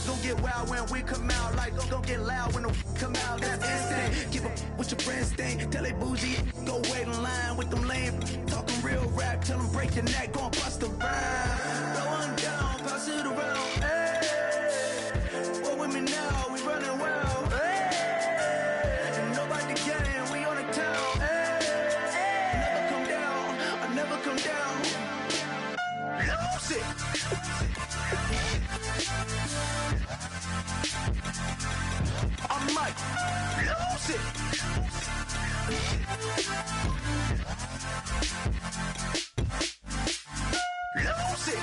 S5: gon' get wild when we come out. Like gon' get loud when the come out. That's instant. Keep up with your friends thing. Tell they bougie, go wait in line with them lame. Talking real rap, tell them break your neck, gon' bust a rhyme. Throw one down, pass it around. Hey, what with me now? We running wild. Hey, and nobody can. We on the town. Hey, never come down. I never come down. Lose it. I might lose it. Lose it.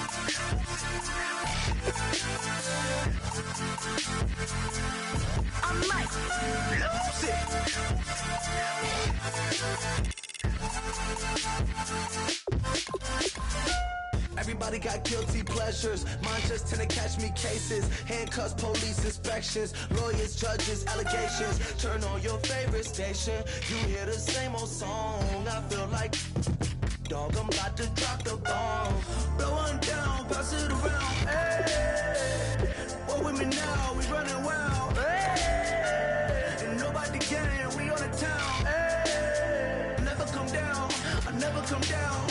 S5: I might lose it. Everybody got guilty pleasures. Mine just tend to catch me cases. Handcuffs, police inspections, lawyers, judges, allegations. Turn on your favorite station. You hear the same old song. I feel like, dog, I'm about to drop the bomb. Blow one down, pass it around. Hey, what with me now? We running wild. Hey, and nobody can. We on the town. Hey, never come down. I never come down.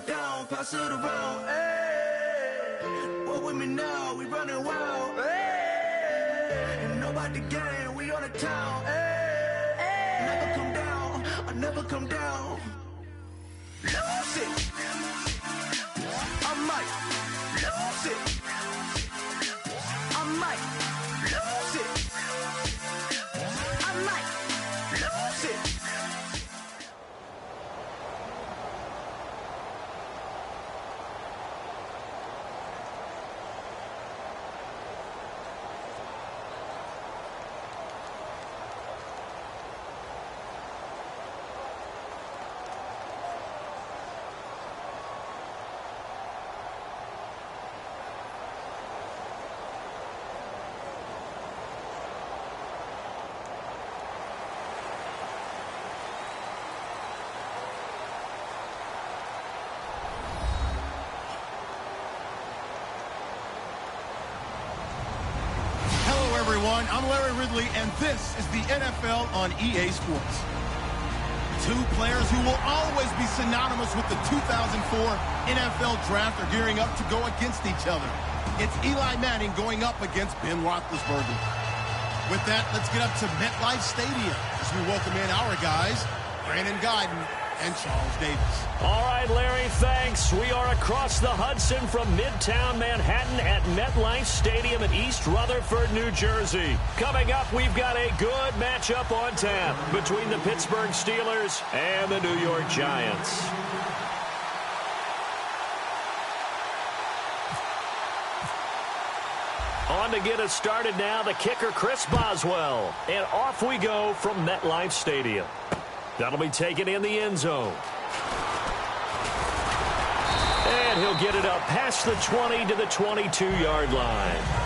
S5: Down, pass it around, hey. What with me now? We running wild, hey. And nobody gang, we on the town, hey. Never come down, I never come down. Lose it. I might lose it. I might lose it. I might lose it.
S1: Everyone, I'm Larry Ridley, and this is the NFL on EA Sports. Two players who will always be synonymous with the 2004 NFL Draft are gearing up to go against each other. It's Eli Manning going up against Ben Roethlisberger. With that, let's get up to MetLife Stadium as we welcome in our guys, Brandon Guyton and Charles Davis.
S2: All right, Larry, thanks. We are across the Hudson from Midtown Manhattan at MetLife Stadium in East Rutherford, New Jersey. Coming up, we've got a good matchup on tap between the Pittsburgh Steelers and the New York Giants. On to get us started now, the kicker, Chris Boswell. And off we go from MetLife Stadium. That'll be taken in the end zone. And he'll get it up past the 20 to the 22-yard line.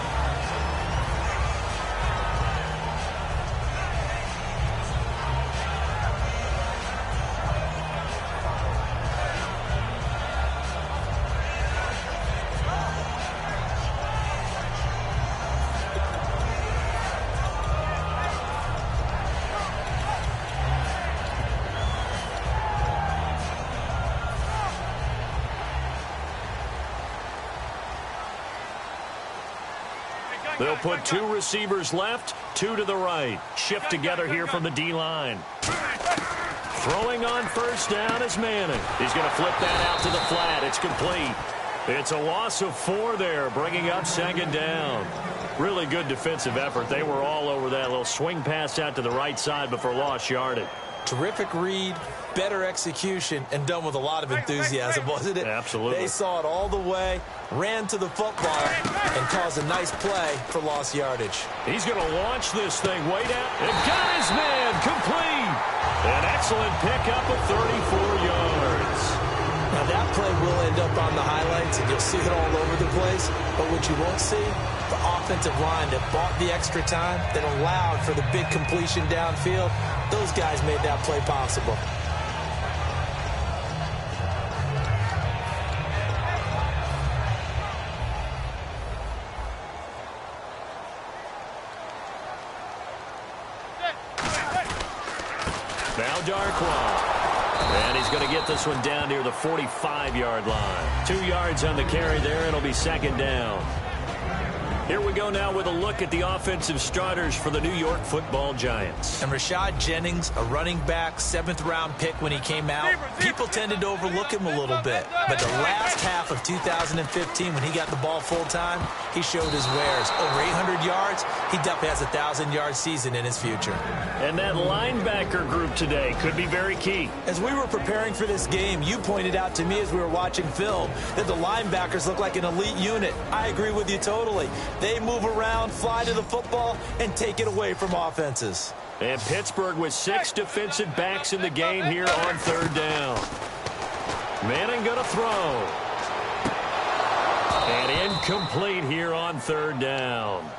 S2: They'll put two receivers left, two to the right. Shift together here from the D-line. Throwing on first down is Manning. He's going to flip that out to the flat. It's complete. It's a loss of 4 there, bringing up second down. Really good defensive effort. They were all over that little swing pass out to the right side before lost yardage.
S3: Terrific read, better execution, and done with a lot of enthusiasm, wasn't it?
S2: Absolutely.
S3: They saw it all the way, ran to the football, and caused a nice play for lost yardage.
S2: He's going to launch this thing way down and got his man complete. An excellent pickup of 34 yards.
S3: Now that play will end up on the highlights, and you'll see it all over the place. But what you won't see, the offensive line that bought the extra time, that allowed for the big completion downfield, those guys made that play possible.
S2: Now Darkwa. And he's going to get this one down near the 45-yard line. 2 yards on the carry there. It'll be second down. Here we go now with a look at the offensive starters for the New York Football Giants.
S3: And Rashad Jennings, a running back, 7th-round pick when he came out. People tended to overlook him a little bit. But the last half of 2015, when he got the ball full-time, he showed his wares. Over 800 yards, he definitely has a 1,000-yard season in his future.
S2: And that linebacker group today could be very key.
S3: As we were preparing for this game, you pointed out to me as we were watching film that the linebackers look like an elite unit. I agree with you totally. They move around, fly to the football, and take it away from offenses.
S2: And Pittsburgh with 6 defensive backs in the game here on third down. Manning going to throw. And incomplete here on third down.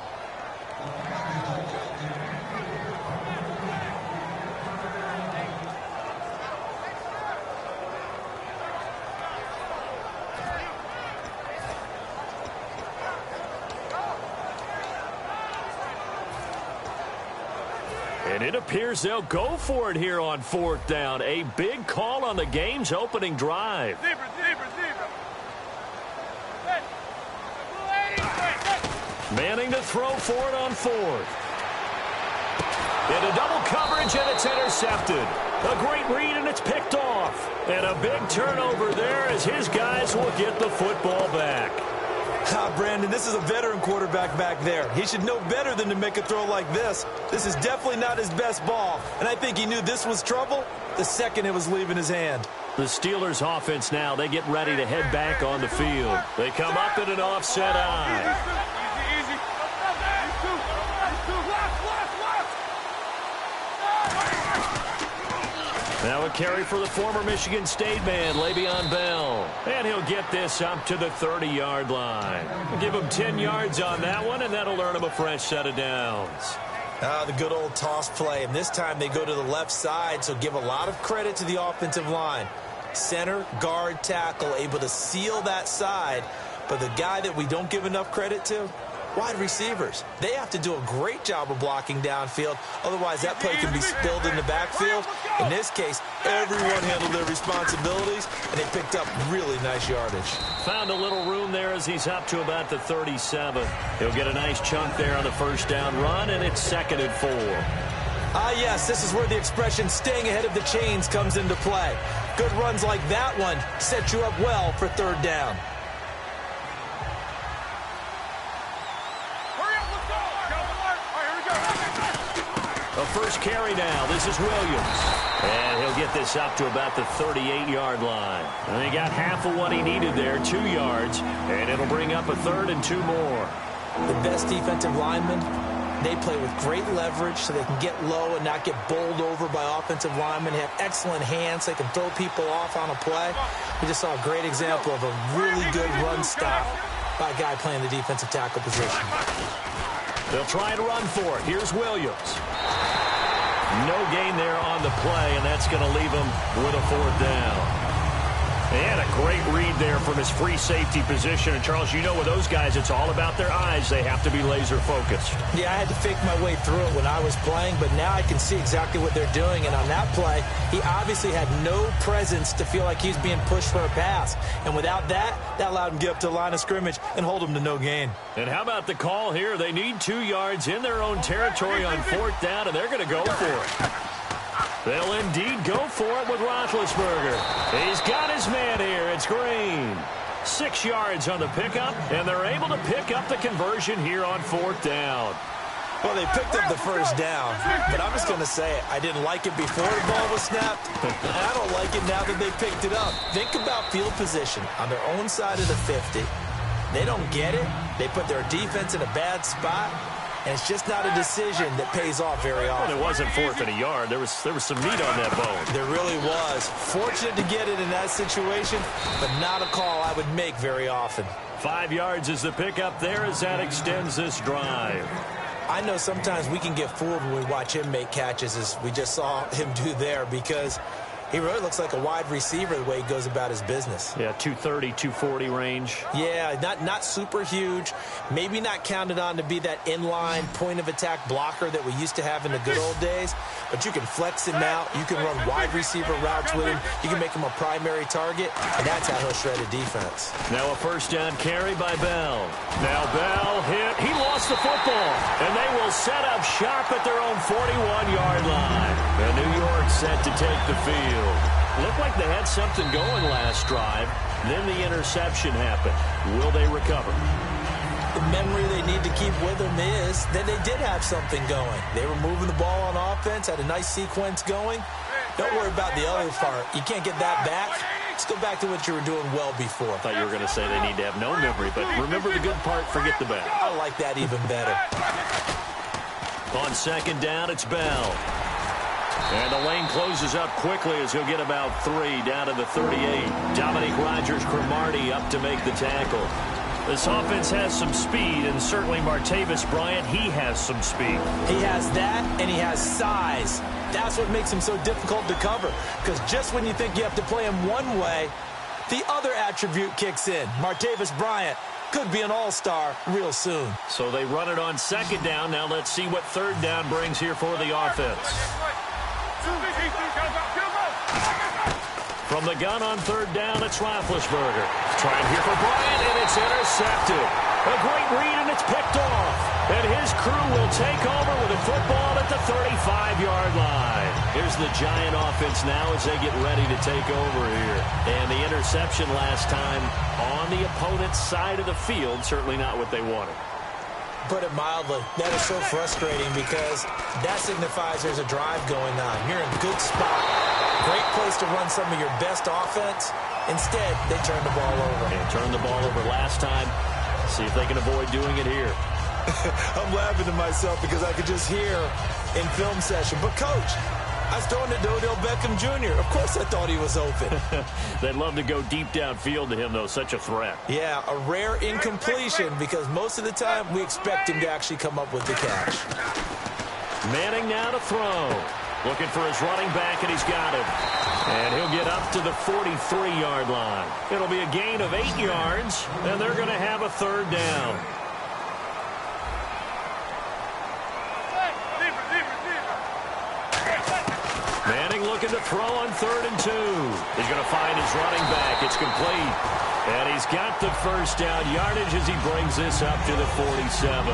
S2: And it appears they'll go for it here on fourth down. A big call on the game's opening drive. Manning to throw for it on fourth. Into double coverage, and it's intercepted. A great read, and it's picked off. And a big turnover there as his guys will get the football back.
S3: Brandon, this is a veteran quarterback back there. He should know better than to make a throw like this. This is definitely not his best ball, and I think he knew this was trouble the second it was leaving his hand.
S2: The Steelers offense now, they get ready to head back on the field. They come up in an offset eye. Now a carry for the former Michigan State man, Le'Veon Bell. And he'll get this up to the 30-yard line. Give him 10 yards on that one, and that'll earn him a fresh set of downs.
S3: The good old toss play, and this time they go to the left side, so give a lot of credit to the offensive line. Center, guard, tackle, able to seal that side, but the guy that we don't give enough credit to, wide receivers. They have to do a great job of blocking downfield. Otherwise, that play can be spilled in the backfield. In this case, everyone handled their responsibilities, and they picked up really nice yardage.
S2: Found a little room there as he's up to about the 37. He'll get a nice chunk there on the first down run, and it's 2nd and 4.
S3: Yes, this is where the expression staying ahead of the chains comes into play. Good runs like that one set you up well for third down.
S2: A first carry now. This is Williams. And he'll get this up to about the 38-yard line. And he got half of what he needed there, 2 yards. And it'll bring up a 3rd and 2 more.
S3: The best defensive linemen, they play with great leverage so they can get low and not get bowled over by offensive linemen. They have excellent hands. They can throw people off on a play. We just saw a great example of a really good run stop by a guy playing the defensive tackle position.
S2: They'll try and run for it. Here's Williams. No gain there on the play, and that's going to leave him with a 4th down. And a great read there from his free safety position. And, Charles, you know with those guys, it's all about their eyes. They have to be laser-focused.
S3: Yeah, I had to fake my way through it when I was playing, but now I can see exactly what they're doing. And on that play, he obviously had no presence to feel like he's being pushed for a pass. And without that, that allowed him to get up to the line of scrimmage and hold him to no gain.
S2: And how about the call here? They need 2 yards in their own territory on 4th down, and they're going to go for it. They'll indeed go for it with Roethlisberger. He's got his man here. It's Green. 6 yards on the pickup, and they're able to pick up the conversion here on 4th down.
S3: Well, they picked up the first down, but I'm just going to say it. I didn't like it before the ball was snapped, and I don't like it now that they picked it up. Think about field position on their own side of the 50. They don't get it. They put their defense in a bad spot, and it's just not a decision that pays off very often.
S2: Well, it wasn't 4th and a yard. There was some meat on that bone.
S3: There really was. Fortunate to get it in that situation, but not a call I would make very often.
S2: 5 yards is the pickup there as that extends this drive.
S3: I know sometimes we can get fooled when we watch him make catches, as we just saw him do there, because he really looks like a wide receiver the way he goes about his business.
S2: Yeah, 230, 240 range.
S3: Yeah, not super huge. Maybe not counted on to be that inline point-of-attack blocker that we used to have in the good old days. But you can flex him out. You can run wide receiver routes with him. You can make him a primary target, and that's how he'll shred a defense.
S2: Now a 1st down carry by Bell. Now Bell hit. He lost the football, and they will set up shop at their own 41-yard line. And New York set to take the field. Looked like they had something going last drive. Then the interception happened. Will they recover?
S3: The memory they need to keep with them is that they did have something going. They were moving the ball on offense, had a nice sequence going. Don't worry about the other part. You can't get that back. Let's go back to what you were doing well before.
S2: I thought you were going to say they need to have no memory, but remember the good part, forget the bad.
S3: I like that even better.
S2: On 2nd down, it's Bell. And the lane closes up quickly as he'll get about 3 down to the 38. Dominique Rodgers-Cromartie up to make the tackle. This offense has some speed, and certainly Martavis Bryant, he has some speed.
S3: He has that, and he has size. That's what makes him so difficult to cover, because just when you think you have to play him one way, the other attribute kicks in. Martavis Bryant could be an all-star real soon.
S2: So they run it on 2nd down. Now let's see what 3rd down brings here for the offense. From the gun on 3rd down, it's Roethlisberger. Trying here for Bryant, and it's intercepted. A great read, and it's picked off. And his crew will take over with a football at the 35-yard line. Here's the Giant offense now as they get ready to take over here. And the interception last time on the opponent's side of the field, certainly not what they wanted.
S3: Put it mildly, that is so frustrating because that signifies there's a drive going on. You're in a good spot. Great place to run some of your best offense. Instead, they turn the ball over.
S2: They turned the ball over last time. See if they can avoid doing it here.
S3: I'm laughing to myself because I could just hear in film session. But, Coach, I was throwing it to Odell Beckham Jr. Of course I thought he was open.
S2: They'd love to go deep downfield to him, though. Such a threat.
S3: Yeah, a rare incompletion because most of the time we expect him to actually come up with the catch.
S2: Manning now to throw. Looking for his running back, and he's got him. And he'll get up to the 43-yard line. It'll be a gain of 8 yards, and they're going to have a 3rd down. Manning looking to throw on 3rd and 2. He's going to find his running back. It's complete. And he's got the 1st down yardage as he brings this up to the 47.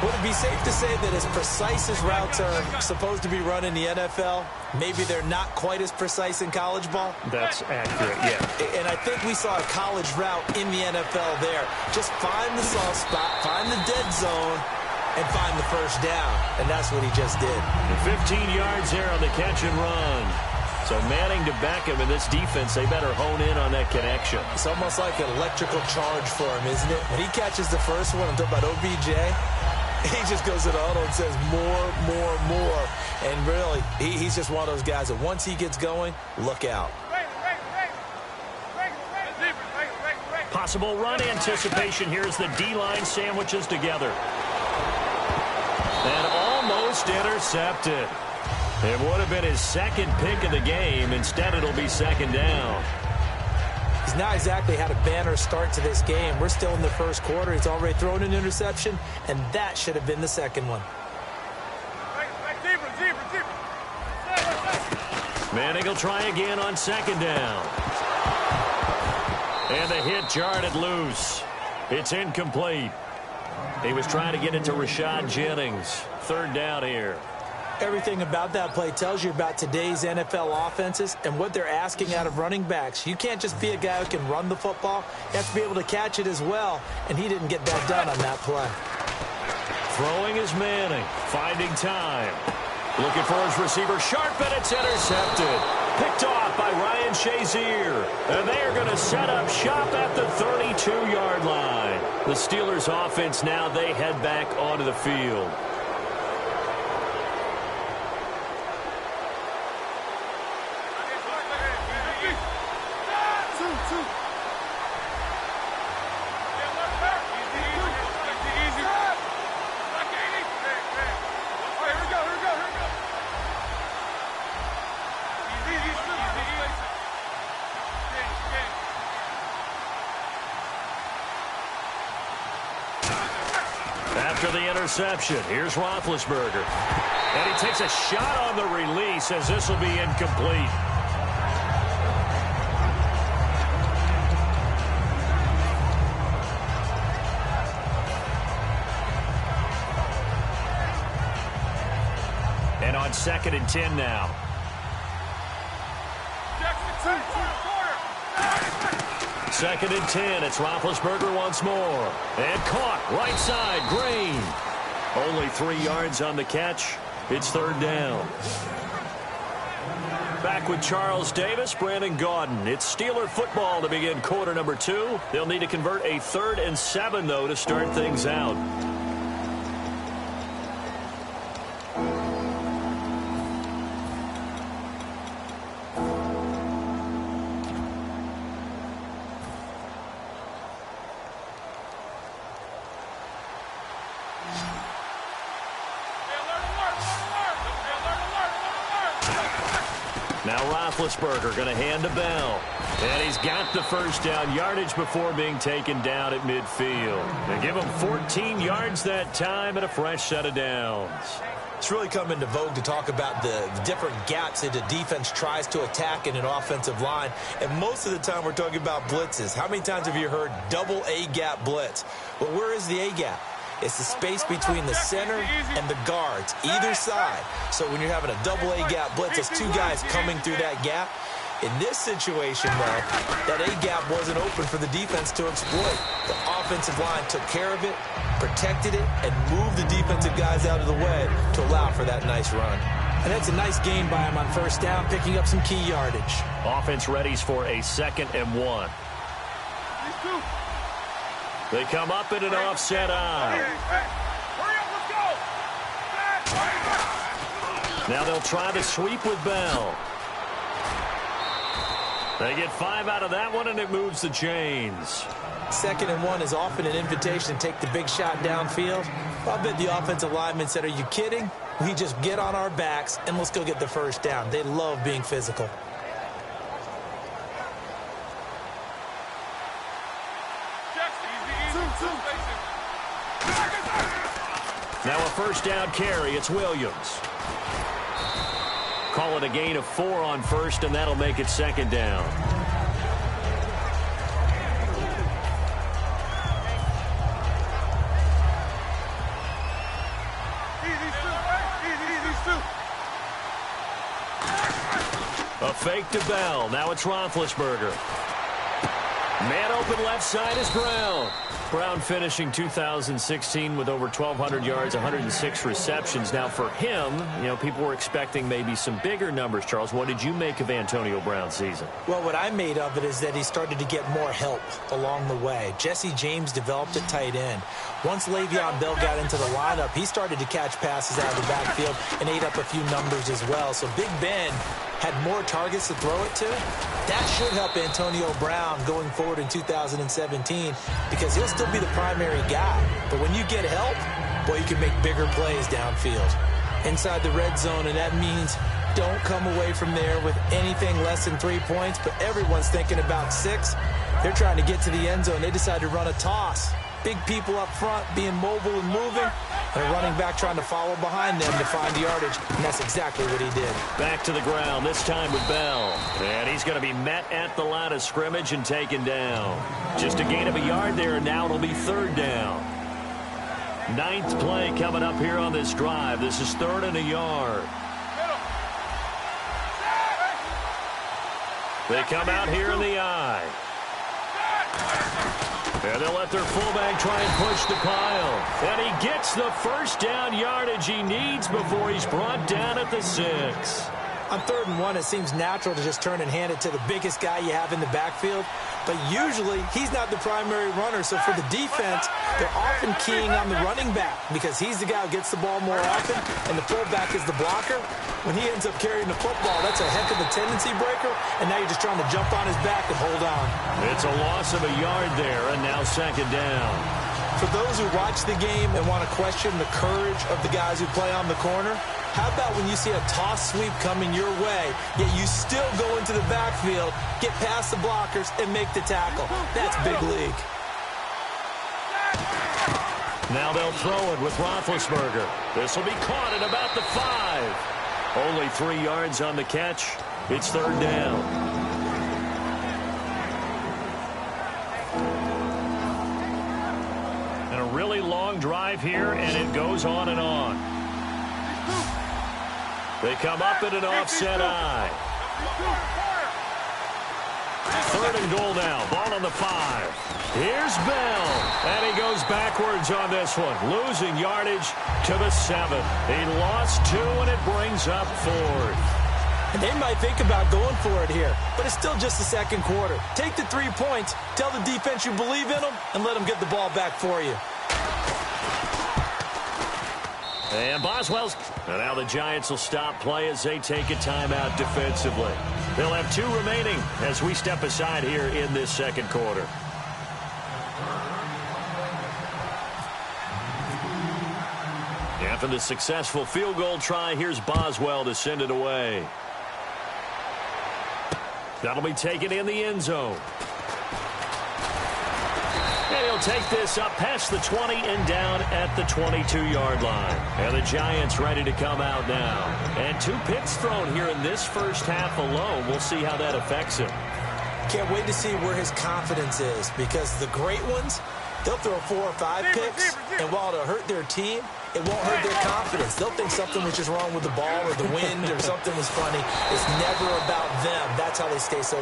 S3: Would it be safe to say that as precise as routes are supposed to be run in the NFL, maybe they're not quite as precise in college ball?
S2: That's accurate, yeah.
S3: And I think we saw a college route in the NFL there. Just find the soft spot, find the dead zone, and find the 1st down. And that's what he just did.
S2: And 15 yards there on the catch and run. So Manning to Beckham in this defense, they better hone in on that connection.
S3: It's almost like an electrical charge for him, isn't it? When he catches the first one, I'm talking about OBJ, he just goes to the huddle and says more. And really, he's just one of those guys that once he gets going, look out.
S2: Possible run anticipation here as the D-line sandwiches together. And almost intercepted. It would have been his 2nd pick of the game. Instead, it'll be 2nd down.
S3: He's not exactly had a banner start to this game. We're still in the 1st quarter. He's already thrown an interception, and that should have been the 2nd one.
S2: Manning will try again on 2nd down. And the hit jarred it loose. It's incomplete. He was trying to get it to Rashad Jennings. 3rd down here.
S3: Everything about that play tells you about today's NFL offenses and what they're asking out of running backs. You can't just be a guy who can run the football. You have to be able to catch it as well, and he didn't get that done on that play.
S2: Throwing is Manning, finding time. Looking for his receiver, sharp, and it's intercepted. Picked off by Ryan Shazier. And they are going to set up shop at the 32-yard line. The Steelers' offense now, they head back onto the field. After the interception, here's Roethlisberger. And he takes a shot on the release as this will be incomplete. And on 2nd and 10 now. Second and 10. It's Roethlisberger once more. And caught. Right side. Green. Only 3 yards on the catch. It's 3rd down. Back with Charles Davis, Brandon Gaudin. It's Steeler football to begin quarter number 2. They'll need to convert a 3rd and 7, though, to start things out. Now Roethlisberger going to hand to Bell. And he's got the first down yardage before being taken down at midfield. They give him 14 yards that time and a fresh set of downs.
S3: It's really come into vogue to talk about the different gaps that the defense tries to attack in an offensive line. And most of the time we're talking about blitzes. How many times have you heard double A-gap blitz? Well, where is the A-gap? It's the space between the center and the guards, either side. So when you're having a double A-gap blitz, it's 2 guys coming through that gap. In this situation, though, that A-gap wasn't open for the defense to exploit. The offensive line took care of it, protected it, and moved the defensive guys out of the way to allow for that nice run. And that's a nice gain by him on 1st down, picking up some key yardage.
S2: Offense readies for a 2nd and 1. They come up in an offset eye. Now they'll try to sweep with Bell. They get 5 out of that one, and it moves the chains.
S3: 2nd and 1 is often an invitation to take the big shot downfield. I bet the offensive lineman said, are you kidding? We just get on our backs, and let's go get the 1st down. They love being physical.
S2: Now a 1st down carry. It's Williams. Call it a gain of 4 on 1st, and that'll make it 2nd down. A fake to Bell. Now it's Roethlisberger. Man open left side is Brown. Brown finishing 2016 with over 1,200 yards, 106 receptions. Now for him, you know, people were expecting maybe some bigger numbers, Charles. What did you make of Antonio Brown's season?
S3: Well, what I made of it is that he started to get more help along the way. Jesse James developed at tight end. Once Le'Veon Bell got into the lineup, he started to catch passes out of the backfield and ate up a few numbers as well. So Big Ben had more targets to throw it to. That should help Antonio Brown going forward in 2017 because he'll still be the primary guy. But when you get help, boy, you can make bigger plays downfield. Inside the red zone, and that means don't come away from there with anything less than 3 points, but everyone's thinking about 6. They're trying to get to the end zone. They decide to run a toss. Big people up front being mobile and moving, and a running back trying to follow behind them to find yardage, and that's exactly what he did.
S2: Back to the ground, this time with Bell. And he's going to be met at the line of scrimmage and taken down. Just a gain of a yard there, and now it'll be 3rd down. Ninth play coming up here on this drive. This is 3rd and a yard. They come out here in the I. And they'll let their fullback try and push the pile. And he gets the first down yardage he needs before he's brought down at the 6.
S3: On 3rd and 1, it seems natural to just turn and hand it to the biggest guy you have in the backfield. But usually, he's not the primary runner. So for the defense, they're often keying on the running back because he's the guy who gets the ball more often, and the fullback is the blocker. When he ends up carrying the football, that's a heck of a tendency breaker, and now you're just trying to jump on his back and hold on.
S2: It's a loss of a yard there, and now 2nd down.
S3: For those who watch the game and want to question the courage of the guys who play on the corner, how about when you see a toss sweep coming your way, yet you still go into the backfield, get past the blockers, and make the tackle? That's big league.
S2: Now they'll throw it with Roethlisberger. This will be caught at about the 5. Only 3 yards on the catch. It's 3rd down. And a really long drive here, and it goes on and on. They come up at an offset I. 3rd and goal now. Ball on the 5. Here's Bell. And he goes backwards on this one. Losing yardage to the 7. He lost 2, and it brings up 4th.
S3: And they might think about going for it here, but it's still just the 2nd quarter. Take the 3 points, tell the defense you believe in them, and let them get the ball back for you.
S2: And Boswell's. And now the Giants will stop play as they take a timeout defensively. They'll have 2 remaining as we step aside here in this 2nd quarter. After the successful field goal try, here's Boswell to send it away. That'll be taken in the end zone. And he'll take this up past the 20 and down at the 22-yard line. And the Giants ready to come out now. And 2 picks thrown here in this first half alone. We'll see how that affects him.
S3: Can't wait to see where his confidence is, because the great ones, they'll throw 4 or 5 picks, and while it'll hurt their team, it won't hurt their confidence. They'll think something was just wrong with the ball or the wind or something was funny. It's never about them. That's how they stay so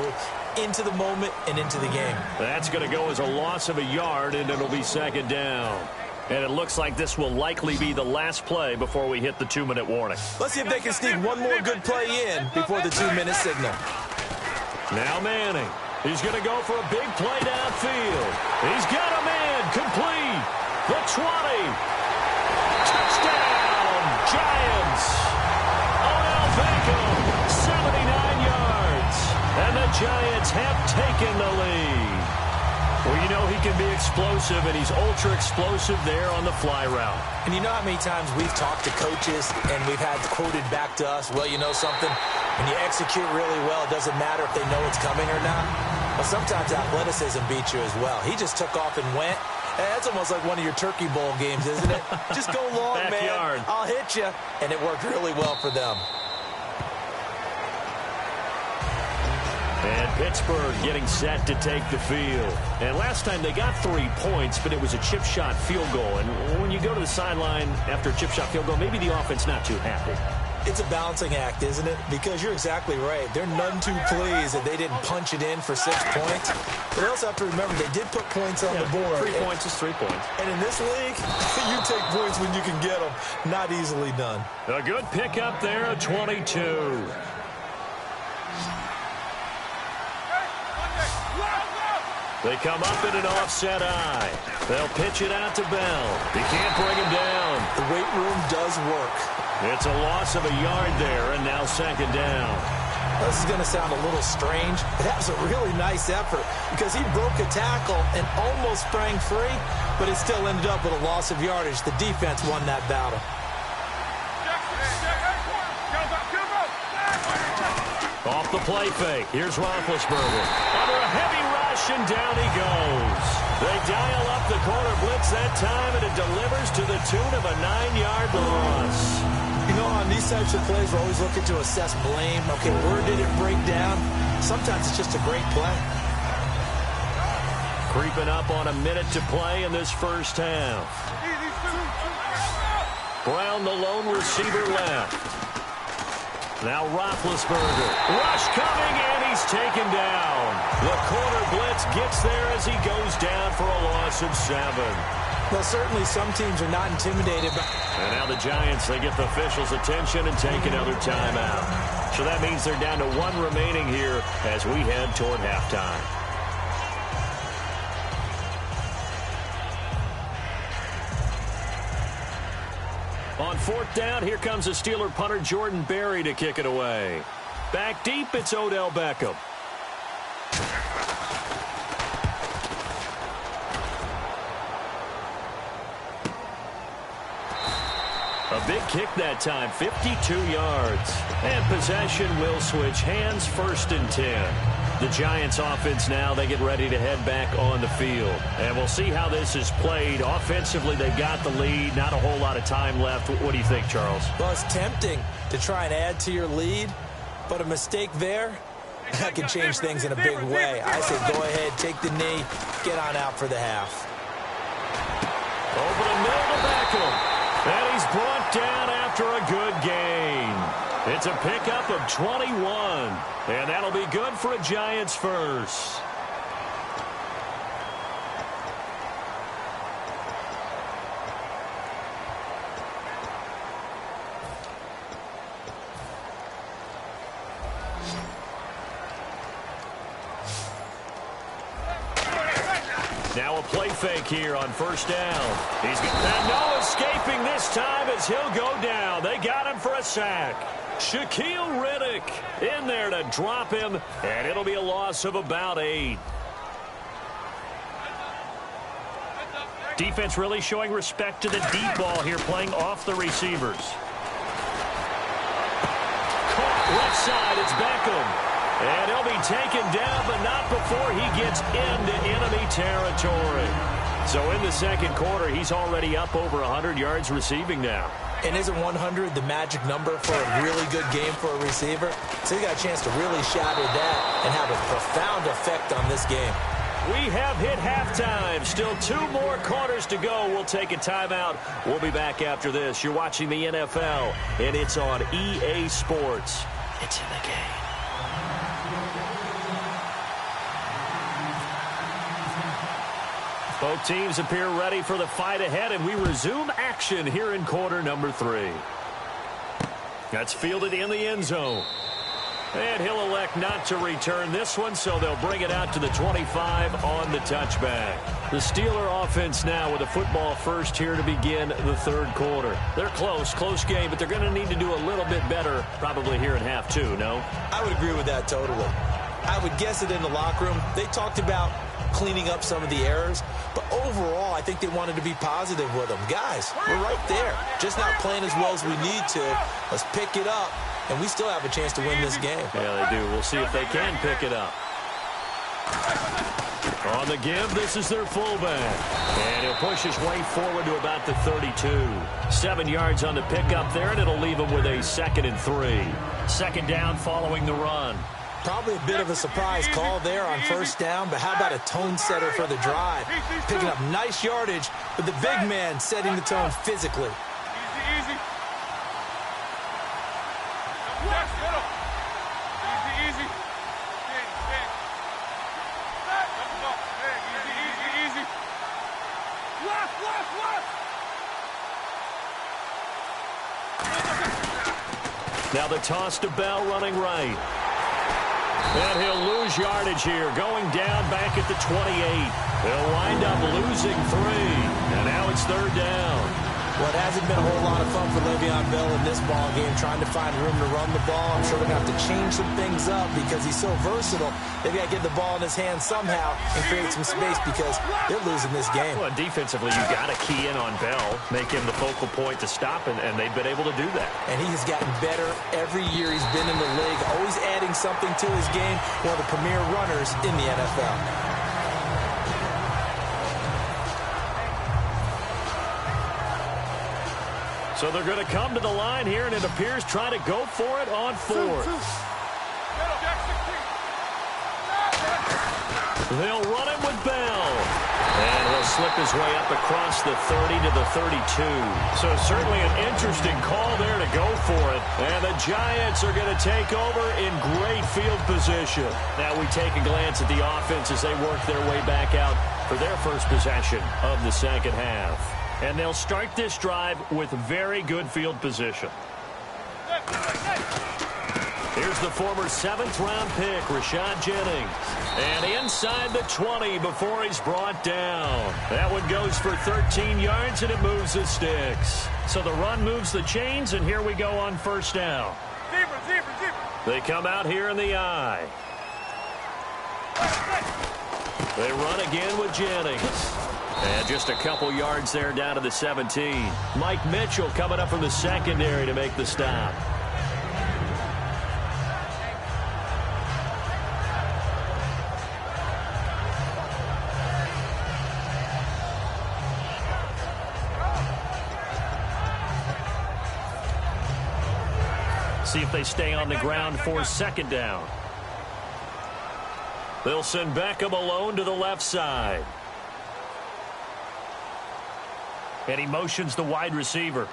S3: into the moment and into the game.
S2: That's going to go as a loss of a yard, and it'll be 2nd down. And it looks like this will likely be the last play before we hit the 2-minute warning.
S3: Let's see if they can sneak one more good play in before the 2-minute signal.
S2: Now Manning. He's going to go for a big play downfield. He's got a man complete. The 20. Touchdown, Giants. Odell Beckham, 79 yards. And the Giants have taken the lead. Well, you know he can be explosive, and he's ultra-explosive there on the fly route.
S3: And you know how many times we've talked to coaches and we've had quoted back to us, well, you know something? When you execute really well, it doesn't matter if they know it's coming or not. But sometimes athleticism beats you as well. He just took off and went. That's almost like one of your Turkey Bowl games, isn't it? Just go long,
S2: Backyard.
S3: man. I'll hit you. And it worked really well for them.
S2: And Pittsburgh getting set to take the field. And last time they got 3 points, but it was a chip shot field goal. And when you go to the sideline after a chip shot field goal, maybe the offense not too happy.
S3: It's a balancing act, isn't it? Because you're exactly right. They're none too pleased that they didn't punch it in for 6 points. But they also have to remember they did put points on the board.
S2: 3 points is 3 points.
S3: And in this league, you take points when you can get them. Not easily done.
S2: A good pickup there at 22. They come up in an offset I. They'll pitch it out to Bell. He can't bring him down.
S3: The weight room does work.
S2: It's a loss of a yard there, and now 2nd down.
S3: This is going to sound a little strange, but that was a really nice effort because he broke a tackle and almost sprang free, but it still ended up with a loss of yardage. The defense won that battle.
S2: Off the play fake. Here's Roethlisberger. Under a heavy rush, and down he goes. They dial up the corner blitz that time, and it delivers to the tune of a 9-yard loss.
S3: You know, on these types of plays, we're always looking to assess blame. Okay, where did it break down? Sometimes it's just a great play.
S2: Creeping up on a minute to play in this first half. Brown, the lone receiver left. Now Roethlisberger. Rush coming, and he's taken down. The corner blitz gets there as he goes down for a loss of 7.
S3: Well, certainly some teams are not intimidated by...
S2: And now the Giants, they get the officials' attention and take another timeout. So that means they're down to 1 remaining here as we head toward halftime. On 4th down, here comes the Steeler punter Jordan Berry to kick it away. Back deep, it's Odell Beckham. A big kick that time, 52 yards. And possession will switch hands, 1st and 10. The Giants offense now, they get ready to head back on the field. And we'll see how this is played. Offensively, they've got the lead. Not a whole lot of time left. What do you think, Charles?
S3: Well, it's tempting to try and add to your lead, but a mistake there, that can change things in a big way. I say go ahead, take the knee, get on out for the half.
S2: Over the middle to Beckham. And he's brought down after a good gain. It's a pickup of 21. And that'll be good for a Giants first. Now a play fake here on 1st down. He's got no escaping this time as he'll go down. They got him for a sack. Shaquille Riddick in there to drop him, and it'll be a loss of about 8. Defense really showing respect to the deep ball here, playing off the receivers. Caught left side, it's Beckham. And he'll be taken down, but not before he gets into enemy territory. So in the 2nd quarter, he's already up over 100 yards receiving now.
S3: And isn't 100 the magic number for a really good game for a receiver? So he got a chance to really shatter that and have a profound effect on this game.
S2: We have hit halftime. Still 2 more quarters to go. We'll take a timeout. We'll be back after this. You're watching the NFL, and it's on EA Sports. It's in the game. Both teams appear ready for the fight ahead, and we resume action here in quarter number 3. That's fielded in the end zone. And he'll elect not to return this one, so they'll bring it out to the 25 on the touchback. The Steeler offense now with a football first here to begin the 3rd quarter. They're close game, but they're going to need to do a little bit better probably here in half 2, no?
S3: I would agree with that totally. I would guess it in the locker room. They talked about cleaning up some of the errors, but overall, I think they wanted to be positive with them. Guys, we're right there. Just not playing as well as we need to. Let's pick it up, and we still have a chance to win this game.
S2: Yeah, they do. We'll see if they can pick it up. On the give, this is their fullback. And he'll push his way forward to about the 32. 7 yards on the pickup there, and it'll leave him with a 2nd and 3. 2nd down following the run.
S3: Probably a bit of a surprise call there on 1st down, but how about a tone setter for the drive? Picking up nice yardage, but the big man setting the tone physically.
S4: Easy. Easy. Easy.
S2: Now the toss to Bell running right. And he'll lose yardage here, going down back at the 28. He'll wind up losing 3. And now it's 3rd down.
S3: Well, it hasn't been a whole lot of fun for Le'Veon Bell in this ball game, trying to find room to run the ball. I'm sure they're going to have to change some things up because he's so versatile. They've got to get the ball in his hands somehow and create some space because they're losing this game.
S2: Well, defensively, you got to key in on Bell, make him the focal point to stop, and they've been able to do that.
S3: And he has gotten better every year he's been in the league, always adding something to his game, one of the premier runners in the NFL.
S2: So they're going to come to the line here, and it appears trying to go for it on 4th. They'll run him with Bell. slip his way up across the 30 to the 32. So certainly an interesting call there to go for it. And the Giants are going to take over in great field position. Now we take a glance at the offense as they work their way back out for their first possession of the second half. And they'll start this drive with very good field position. Here's the former 7th-round pick, Rashad Jennings. And inside the 20 before he's brought down. That one goes for 13 yards, and it moves the sticks. So the run moves the chains, and here we go on first down. They come out here in the eye. They run again with Jennings. And just a couple yards there down to the 17. Mike Mitchell coming up from the secondary to make the stop. See if they stay on the ground for second down. They'll send Beckham alone to the left side. And he motions the wide receiver.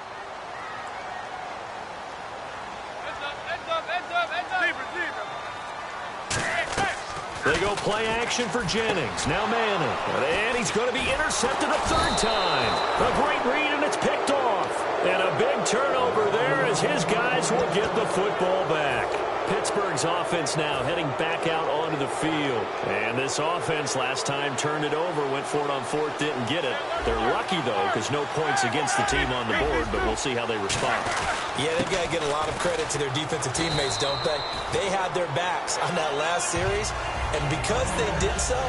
S2: They go play action for Jennings. Now Manning. And he's going to be intercepted a third time. A great read, and it's picked off. And a big turnover there as his guys will get the football back. Pittsburgh's offense now heading back out onto the field. And this offense last time turned it over, went for it on fourth, didn't get it. They're lucky, though, because no points against the team on the board, but we'll see how they respond.
S3: Yeah, they've got to get a lot of credit to their defensive teammates, don't they? They had their backs on that last series, and because they did so,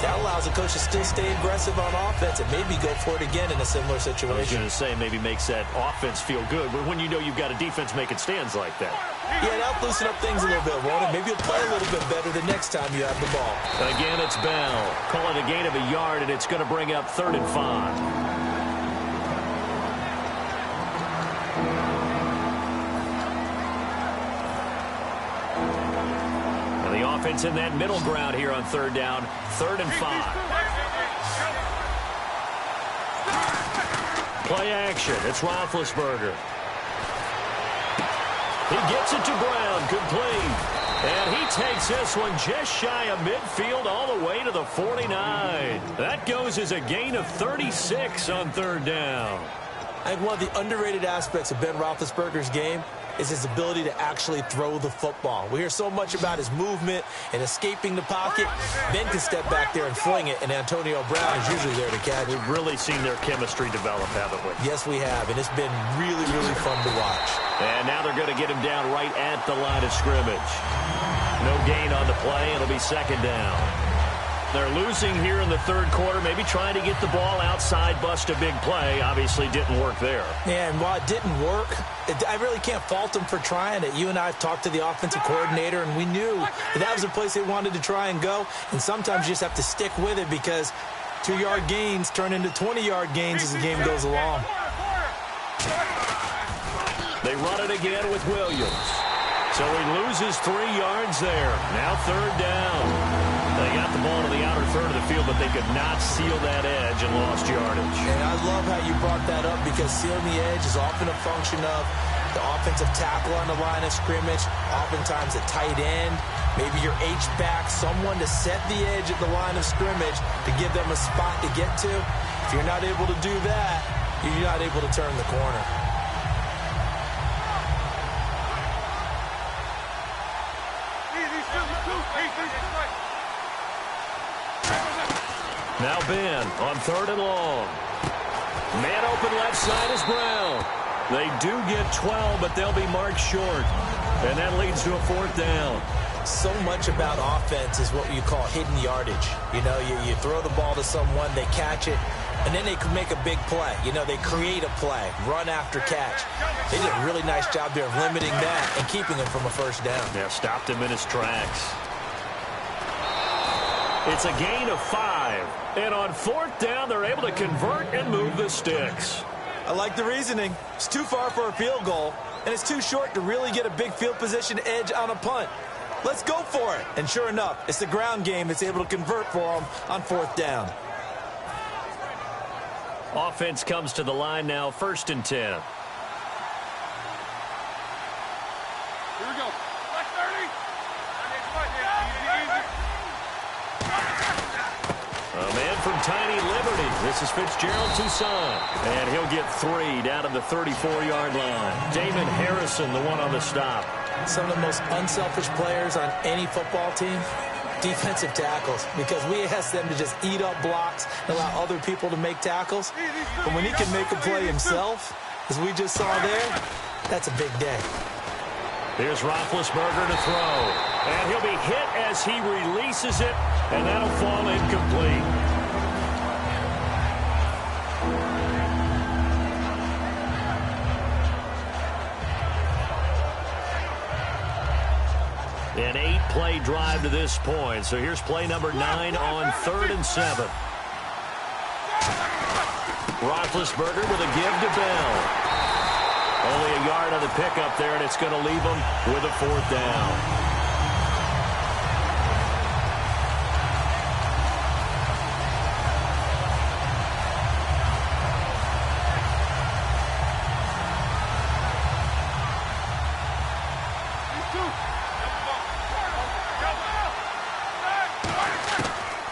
S3: that allows the coach to still stay aggressive on offense and maybe go for it again in a similar situation.
S2: I was going to say maybe makes that offense feel good, but when you know you've got a defense making stands like that.
S3: Yeah, that'll loosen up things a little bit, won't it? Maybe you'll play a little bit better the next time you have the ball.
S2: Again, it's Bell. Call it a gain of a yard, and it's going to bring up 3rd and 5. And the offense in that middle ground here on 3rd down, 3rd and 5. Play action. It's Roethlisberger. He gets it to Brown, complete. And he takes this one just shy of midfield all the way to the 49. That goes as a gain of 36 on 3rd down.
S3: I think one of the underrated aspects of Ben Roethlisberger's game is his ability to actually throw the football. We hear so much about his movement and escaping the pocket. Ben can step back there and fling it, and Antonio Brown is usually there to catch.
S2: We've really seen their chemistry develop, haven't we?
S3: Yes, we have, and it's been really, really fun to watch.
S2: And now they're going to get him down right at the line of scrimmage. No gain on the play. It'll be 2nd down. They're losing here in the 3rd quarter, maybe trying to get the ball outside, bust a big play. Obviously didn't work there.
S3: Yeah, and while it didn't work, I really can't fault them for trying it. You and I have talked to the offensive coordinator, and we knew that was a place they wanted to try and go. And sometimes you just have to stick with it because 2-yard gains turn into 20-yard gains as the game goes along.
S2: They run it again with Williams. So he loses 3 yards there. Now 3rd down. They got the ball to the outer third of the field, but they could not seal that edge and lost yardage.
S3: And I love how you brought that up because sealing the edge is often a function of the offensive tackle on the line of scrimmage, oftentimes a tight end, maybe your H-back, someone to set the edge at the line of scrimmage to give them a spot to get to. If you're not able to do that, you're not able to turn the corner.
S2: Now Ben on 3rd and long. Man open left side is Brown. They do get 12, but they'll be marked short. And that leads to a 4th down.
S3: So much about offense is what you call hidden yardage. You know, you throw the ball to someone, they catch it, and then they can make a big play. You know, they create a play, run after catch. They did a really nice job there of limiting that and keeping him from a 1st down.
S2: Yeah, stopped him in his tracks. It's a gain of 5. And on 4th down, they're able to convert and move the sticks.
S3: I like the reasoning. It's too far for a field goal, and it's too short to really get a big field position edge on a punt. Let's go for it. And sure enough, it's the ground game that's able to convert for them on 4th down.
S2: Offense comes to the line now, 1st and 10.
S4: Here we go. Left 30.
S2: A man from Tiny Liberty. This is Fitzgerald Toussaint. And he'll get 3 down to the 34-yard line. Damon Harrison, the one on the stop.
S3: Some of the most unselfish players on any football team, defensive tackles, because we ask them to just eat up blocks and allow other people to make tackles. But when he can make a play himself, as we just saw there, that's a big day.
S2: Here's Roethlisberger to throw. And he'll be hit as he releases it, and that'll fall incomplete. An 8-play drive to this point. So here's play number 9 on 3rd and 7. Roethlisberger with a give to Bell. Only a yard on the pickup there, and it's going to leave him with a 4th down.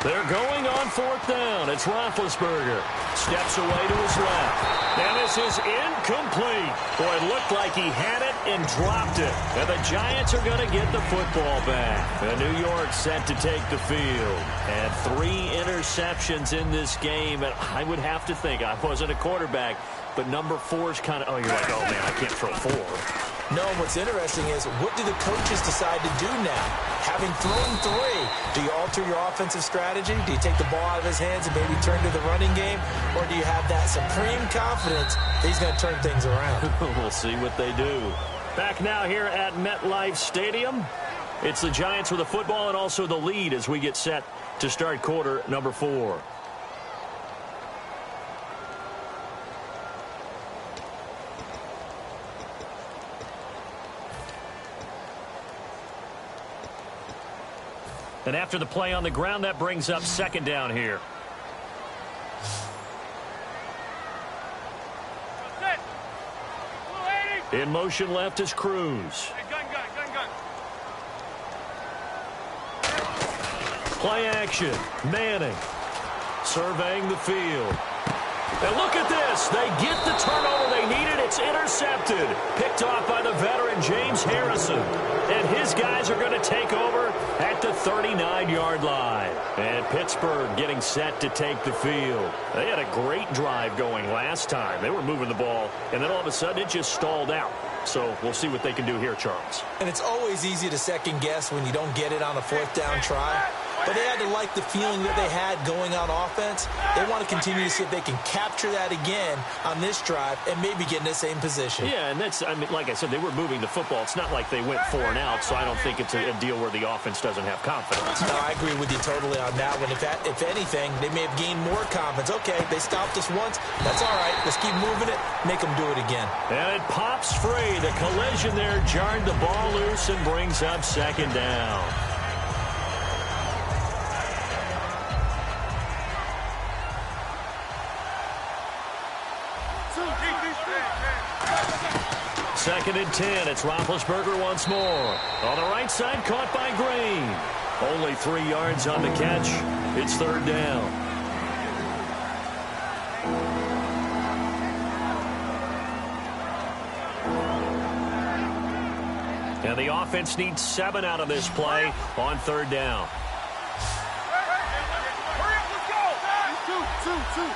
S2: They're going on 4th down. It's Roethlisberger. Steps away to his left. And this is incomplete. Boy, it looked like he had it and dropped it. And the Giants are going to get the football back. And New York set to take the field. And 3 interceptions in this game. And I would have to think, I wasn't a quarterback, but number 4 is kind of, oh, you're like, oh, man, I can't throw 4.
S3: No, what's interesting is, what do the coaches decide to do now? Having thrown 3, do you alter your offensive strategy? Do you take the ball out of his hands and maybe turn to the running game? Or do you have that supreme confidence that he's going to turn things around?
S2: We'll see what they do. Back now here at MetLife Stadium. It's the Giants with the football and also the lead as we get set to start quarter number 4. And after the play on the ground, that brings up 2nd down here. In motion left is Cruz.
S4: Gun.
S2: Play action. Manning surveying the field. And look at this. They get the turnover they needed. It's intercepted. Picked off by the veteran James Harrison. And his guys are going to take over at the 39-yard line. And Pittsburgh getting set to take the field. They had a great drive going last time. They were moving the ball, and then all of a sudden it just stalled out. So we'll see what they can do here, Charles.
S3: And it's always easy to second guess when you don't get it on a 4th down try. But they had to like the feeling that they had going on offense. They want to continue to see if they can capture that again on this drive and maybe get in the same position.
S2: Yeah, and that's, I mean, like I said, they were moving the football. It's not like they went 4 and out, so I don't think it's a deal where the offense doesn't have confidence.
S3: No, I agree with you totally on that one. If anything, they may have gained more confidence. Okay, they stopped us once. That's all right. Let's keep moving it. Make them do it again.
S2: And it pops free. The collision there jarred the ball loose and brings up 2nd down. Second and 10. It's Roethlisberger once more. On the right side, caught by Green. Only 3 yards on the catch. It's 3rd down. And the offense needs 7 out of this play on 3rd down.
S4: Hurry up, let's go! Two.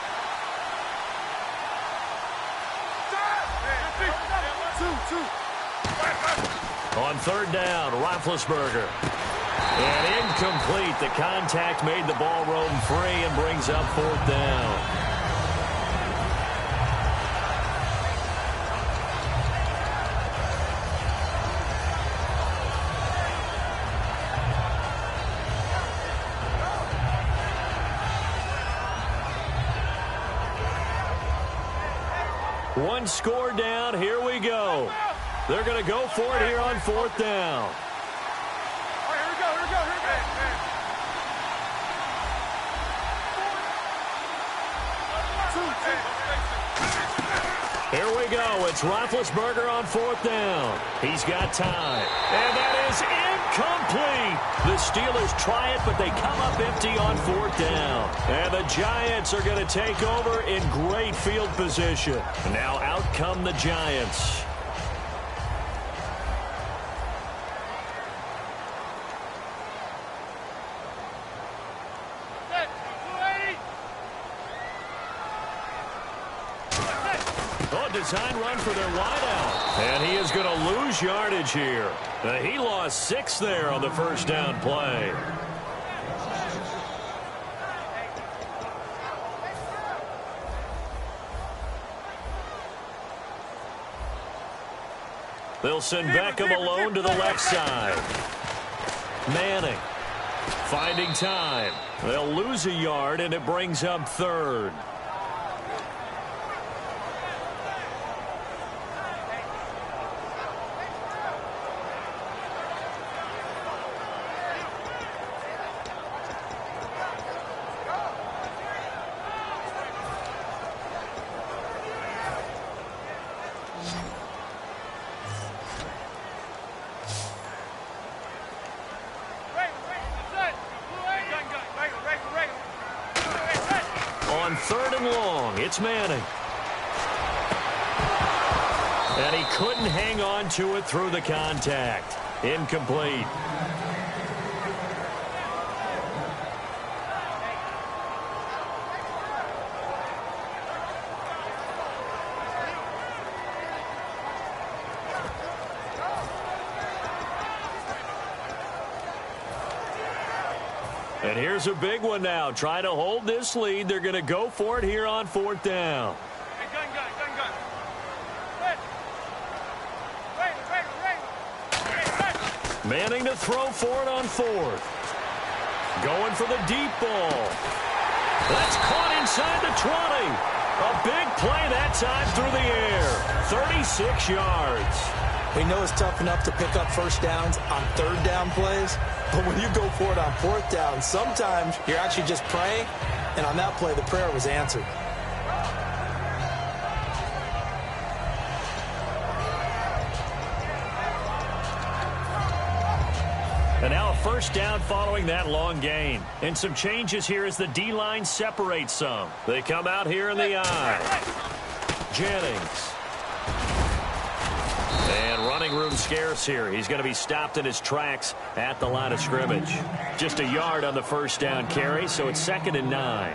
S2: On 3rd down, Roethlisberger. And incomplete. The contact made the ball roam free and brings up 4th down. One score down. Here we go. They're going to go for it here on 4th down.
S4: All right, here we go. Two.
S2: Here we go. It's Roethlisberger on 4th down. He's got time. And that is incomplete. The Steelers try it, but they come up empty on 4th down. And the Giants are going to take over in great field position. Now out come the Giants. Design run for their wideout. And he is going to lose yardage here. He lost 6 there on the first down play. They'll send Beckham alone to the left side. Manning finding time. They'll lose a yard, and it brings up 3rd. On 3rd and long, it's Manning. And he couldn't hang on to it through the contact. Incomplete. And here's a big one now. Trying to hold this lead. They're going to go for it here on 4th down. Manning to throw for it on 4th. Going for the deep ball. That's caught inside the 20. A big play that time through the air. 36 yards.
S3: We know it's tough enough to pick up first downs on 3rd down plays, but when you go for it on 4th down, sometimes you're actually just praying, and on that play, the prayer was answered.
S2: And now a first down following that long gain. And some changes here as the D-line separates some. They come out here in the eye. Jennings. And running room scarce here. He's going to be stopped in his tracks at the line of scrimmage. Just a yard on the first down carry, so it's 2nd and 9.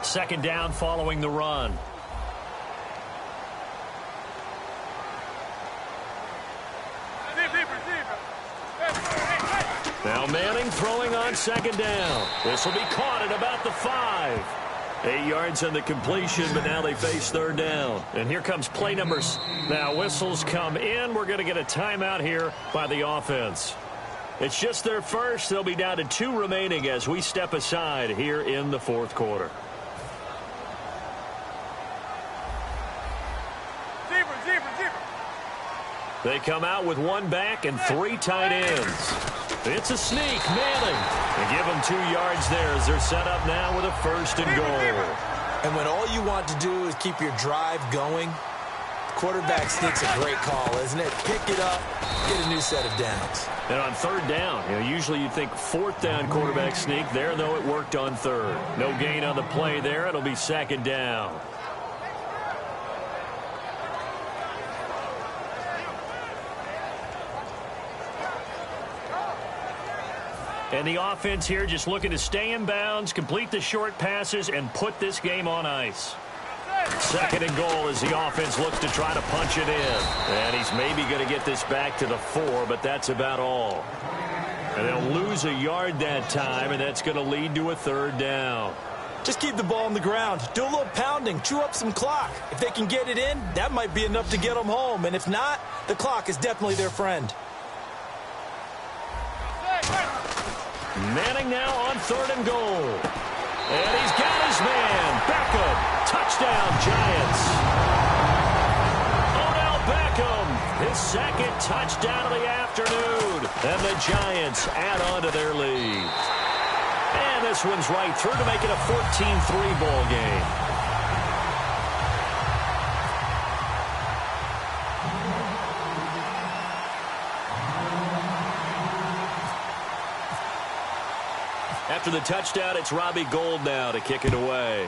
S2: Second down following the run. Now Manning throwing on 2nd down. This will be caught at about the 5. 8 yards on the completion, but now they face 3rd down. And here comes play numbers. Now whistles come in. We're going to get a timeout here by the offense. It's just their first. They'll be down to 2 remaining as we step aside here in the 4th quarter. They come out with 1 back and 3 tight ends. It's a sneak, Manning. They give them 2 yards there as they're set up now with a 1st and goal.
S3: And when all you want to do is keep your drive going, quarterback sneak's a great call, isn't it? Pick it up, get a new set of downs.
S2: And on 3rd down, usually you'd think 4th down quarterback sneak. There, though, it worked on 3rd. No gain on the play there. It'll be 2nd down. And the offense here just looking to stay in bounds, complete the short passes, and put this game on ice. 2nd and goal as the offense looks to try to punch it in. And he's maybe going to get this back to the 4, but that's about all. And they'll lose a yard that time, and that's going to lead to a 3rd down.
S3: Just keep the ball on the ground. Do a little pounding. Chew up some clock. If they can get it in, that might be enough to get them home. And if not, the clock is definitely their friend.
S2: Manning now on 3rd and goal. And he's got his man. Beckham. Touchdown, Giants. Odell Beckham. His 2nd touchdown of the afternoon. And the Giants add on to their lead. And this one's right through to make it a 14-3 ball game. After the touchdown, it's Robbie Gould now to kick it away.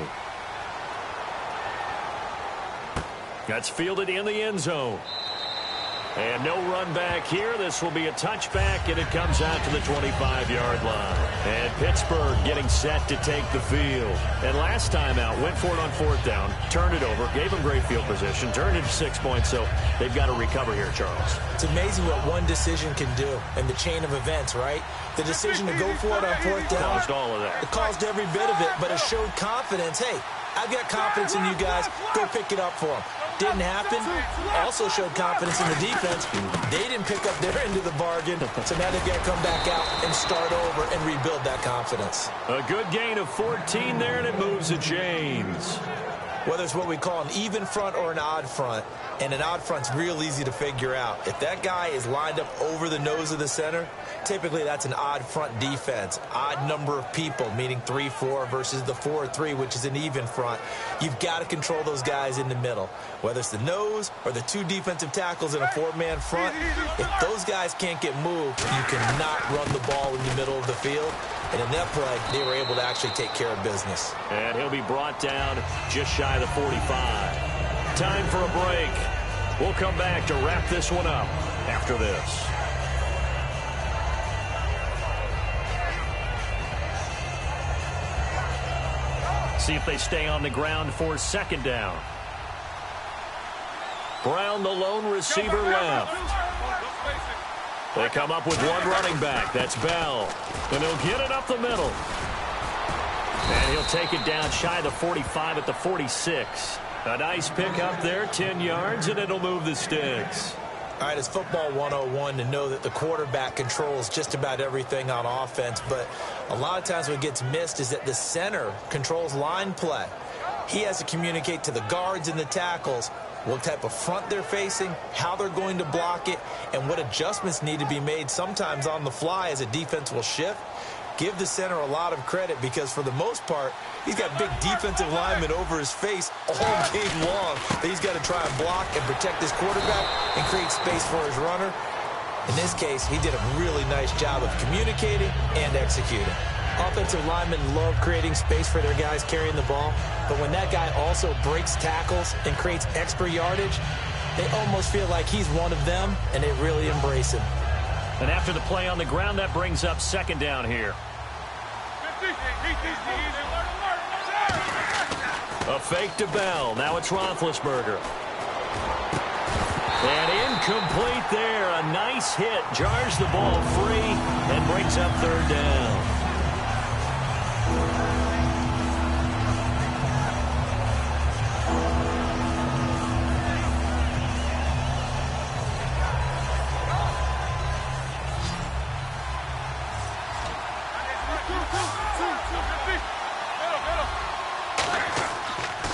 S2: That's fielded in the end zone. And no run back here. This will be a touchback, and it comes out to the 25-yard line. And Pittsburgh getting set to take the field. And last time out, went for it on 4th down, turned it over, gave them great field position, turned it to 6 points, so they've got to recover here, Charles.
S3: It's amazing what one decision can do in the chain of events, right? The decision to go for it on 4th down.
S2: Caused all of that.
S3: It caused every bit of it, but it showed confidence. Hey, I've got confidence in you guys. Go pick it up for them. Didn't happen. Also showed confidence in the defense. They didn't pick up their end of the bargain, so now they've got to come back out and start over and rebuild that confidence.
S2: A good gain of 14 there, and it moves the chains.
S3: Whether it's what we call an even front or an odd front, and an odd front's real easy to figure out. If that guy is lined up over the nose of the center, typically that's an odd front defense. Odd number of people, meaning 3-4 versus the 4-3, which is an even front. You've got to control those guys in the middle. Whether it's the nose or the 2 defensive tackles in a 4-man front, if those guys can't get moved, you cannot run the ball in the middle of the field. And in that play, they were able to actually take care of business.
S2: And he'll be brought down just shy of the 45. Time for a break. We'll come back to wrap this one up after this. See if they stay on the ground for 2nd down. Brown, the lone receiver, left. They come up with one running back. That's Bell. And he'll get it up the middle. And he'll take it down shy of the 45 at the 46. A nice pick up there, 10 yards, and it'll move the sticks.
S3: All right, it's football 101 to know that the quarterback controls just about everything on offense, but a lot of times what gets missed is that the center controls line play. He has to communicate to the guards and the tackles what type of front they're facing, how they're going to block it, and what adjustments need to be made sometimes on the fly as a defense will shift. Give the center a lot of credit because for the most part, he's got big defensive linemen over his face all game long that he's got to try and block and protect his quarterback and create space for his runner. In this case, he did a really nice job of communicating and executing. Offensive linemen love creating space for their guys carrying the ball, but when that guy also breaks tackles and creates extra yardage, they almost feel like he's one of them, and they really embrace him.
S2: And after the play on the ground, that brings up 2nd down here. A fake to Bell. Now it's Roethlisberger. And incomplete there. A nice hit. Jars the ball free and brings up 3rd down.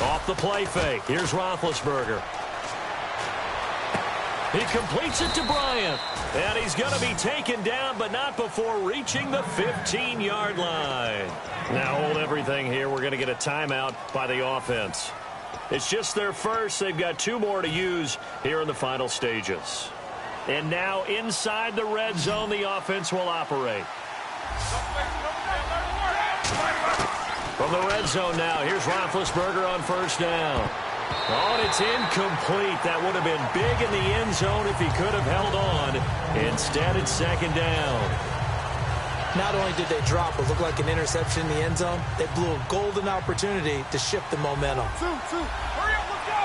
S2: Off the play fake. Here's Roethlisberger. He completes it to Bryant. And he's going to be taken down, but not before reaching the 15-yard line. Now hold everything here. We're going to get a timeout by the offense. It's just their first. They've got 2 more to use here in the final stages. And now inside the red zone, the offense will operate. From the red zone now, here's Roethlisberger on 1st down. Oh, and it's incomplete. That would have been big in the end zone if he could have held on. Instead, it's 2nd down.
S3: Not only did they drop what looked like an interception in the end zone, they blew a golden opportunity to shift the momentum.
S4: Hurry up, let's go.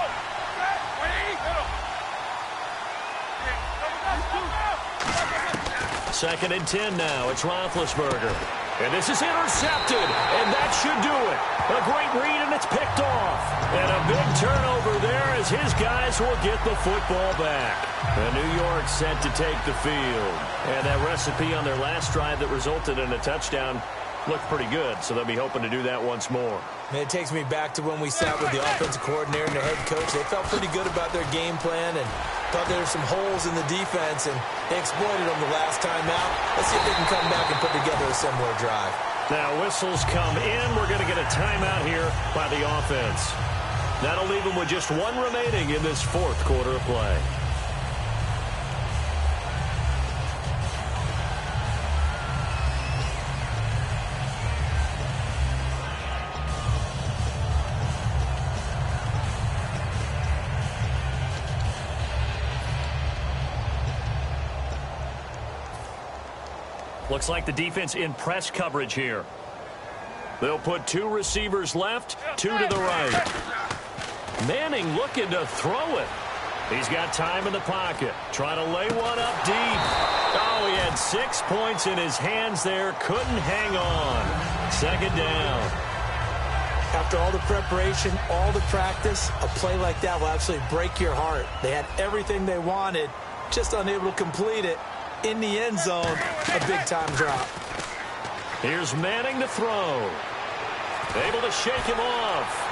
S2: Second and 10 now. It's Roethlisberger. And this is intercepted, and that should do it. A great read, and it's picked off. And a big turnover there as his guys will get the football back. And New York set to take the field. And that recipe on their last drive that resulted in a touchdown looked pretty good, so they'll be hoping to do that once more.
S3: Man, it takes me back to when we sat with the offensive coordinator and the head coach. They felt pretty good about their game plan and thought there were some holes in the defense, and they exploited them the last time out. Let's see if they can come back and put together a similar drive.
S2: Now whistles come in. We're going to get a timeout here by the offense. That'll leave them with just one remaining in this fourth quarter of play. Looks like the defense in press coverage here. They'll put two receivers left, two to the right. Manning looking to throw it. He's got time in the pocket. Trying to lay one up deep. Oh, he had 6 points in his hands there. Couldn't hang on. Second down.
S3: After all the preparation, all the practice, a play like that will absolutely break your heart. They had everything they wanted, just unable to complete it. In the end zone, a big-time drop.
S2: Here's Manning to throw. Able to shake him off.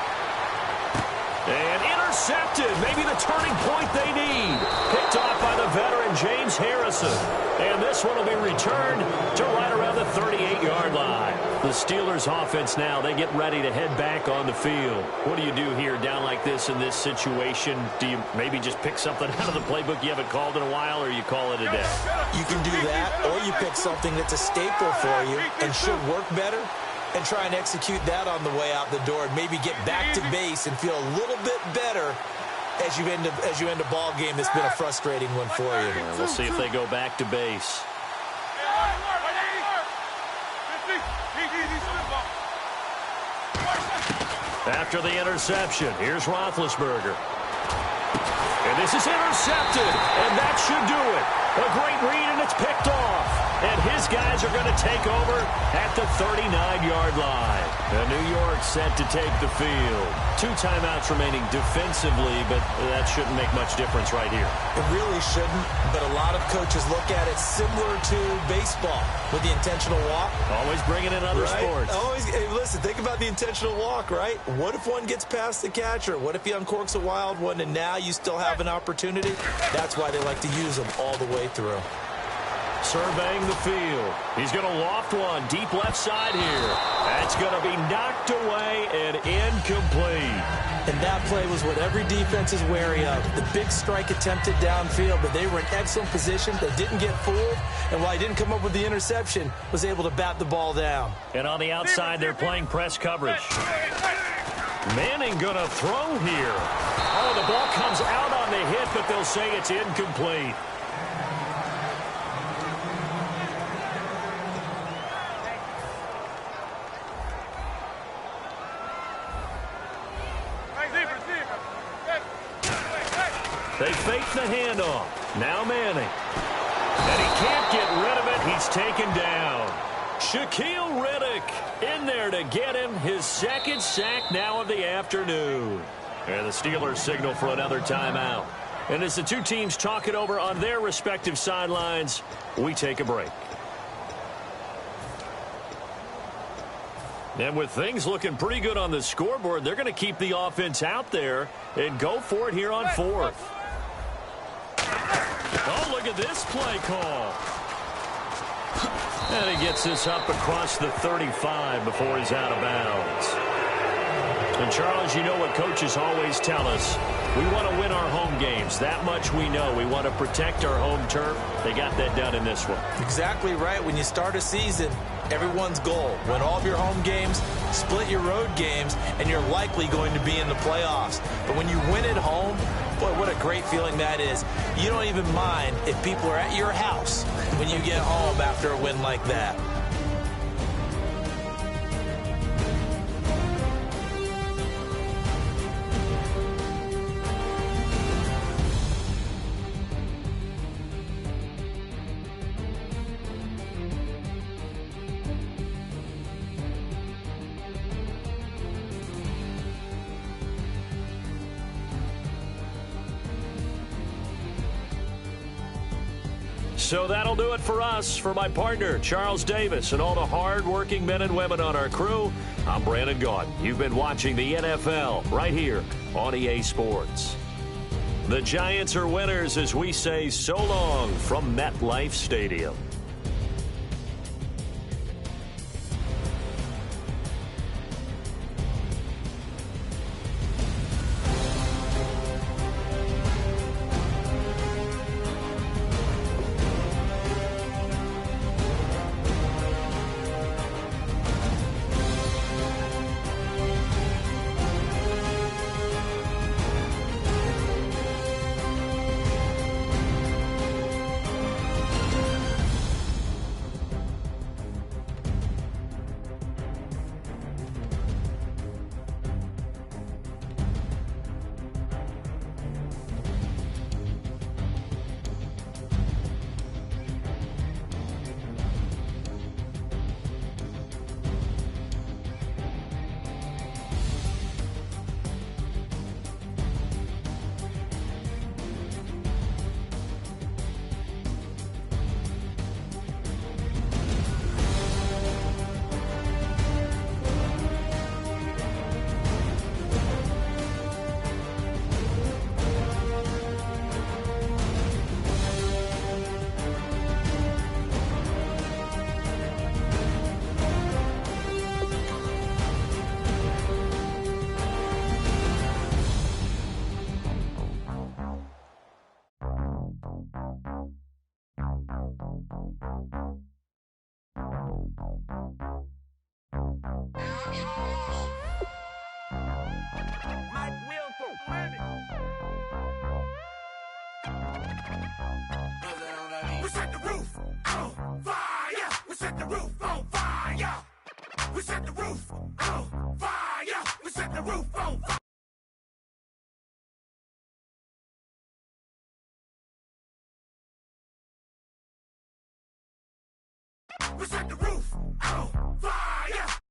S2: And intercepted. Maybe the turning point they need. Picked off by the veteran James Harrison. And this one will be returned to right around the 38-yard line. The Steelers offense now, they get ready to head back on the field. What do you do here down like this in this situation? Do you maybe just pick something out of the playbook you haven't called in a while, or you call it a day?
S3: You can do that, or you pick something that's a staple for you and should work better, and try and execute that on the way out the door and maybe get back to base and feel a little bit better as you end a ball game that's been a frustrating one for you.
S2: Yeah, we'll see if they go back to base. After the interception, here's Roethlisberger. And this is intercepted, and that should do it. A great read, and it's picked off. And his guys are going to take over at the 39-yard line. And New York set to take the field. 2 timeouts remaining defensively, but that shouldn't make much difference right here.
S3: It really shouldn't, but a lot of coaches look at it similar to baseball with the intentional walk.
S2: Always bringing in other sports.
S3: Hey, listen, think about the intentional walk, right? What if one gets past the catcher? What if he uncorks a wild one and now you still have an opportunity? That's why they like to use them all the way through.
S2: Surveying the field. He's going to loft one deep left side here. That's going to be knocked away and incomplete.
S3: And that play was what every defense is wary of. The big strike attempted downfield, but they were in excellent position. They didn't get fooled, and while he didn't come up with the interception, was able to bat the ball down.
S2: And on the outside, they're playing press coverage. Manning going to throw here. Oh, the ball comes out on the hit, but they'll say it's incomplete. They fake the handoff. Now Manning. And he can't get rid of it. He's taken down. Shaquille Riddick in there to get him his second sack now of the afternoon. And the Steelers signal for another timeout. And as the two teams talk it over on their respective sidelines, we take a break. And with things looking pretty good on the scoreboard, they're going to keep the offense out there and go for it here on fourth. Oh, look at this play call. And he gets this up across the 35 before he's out of bounds. And, Charles, you know what coaches always tell us. We want to win our home games. That much we know. We want to protect our home turf. They got that done in this one.
S3: Exactly right. When you start a season, everyone's goal: win all of your home games, split your road games, and you're likely going to be in the playoffs. But when you win at home, boy, what a great feeling that is. You don't even mind if people are at your house when you get home after a win like that.
S2: So that'll do it for us. For my partner, Charles Davis, and all the hard-working men and women on our crew, I'm Brandon Gaudin. You've been watching the NFL right here on EA Sports. The Giants are winners as we say so long from MetLife Stadium.
S6: We set the roof on fire. We set the roof on fire. We set the roof on fire. We set the roof on fire. We set the roof on fire.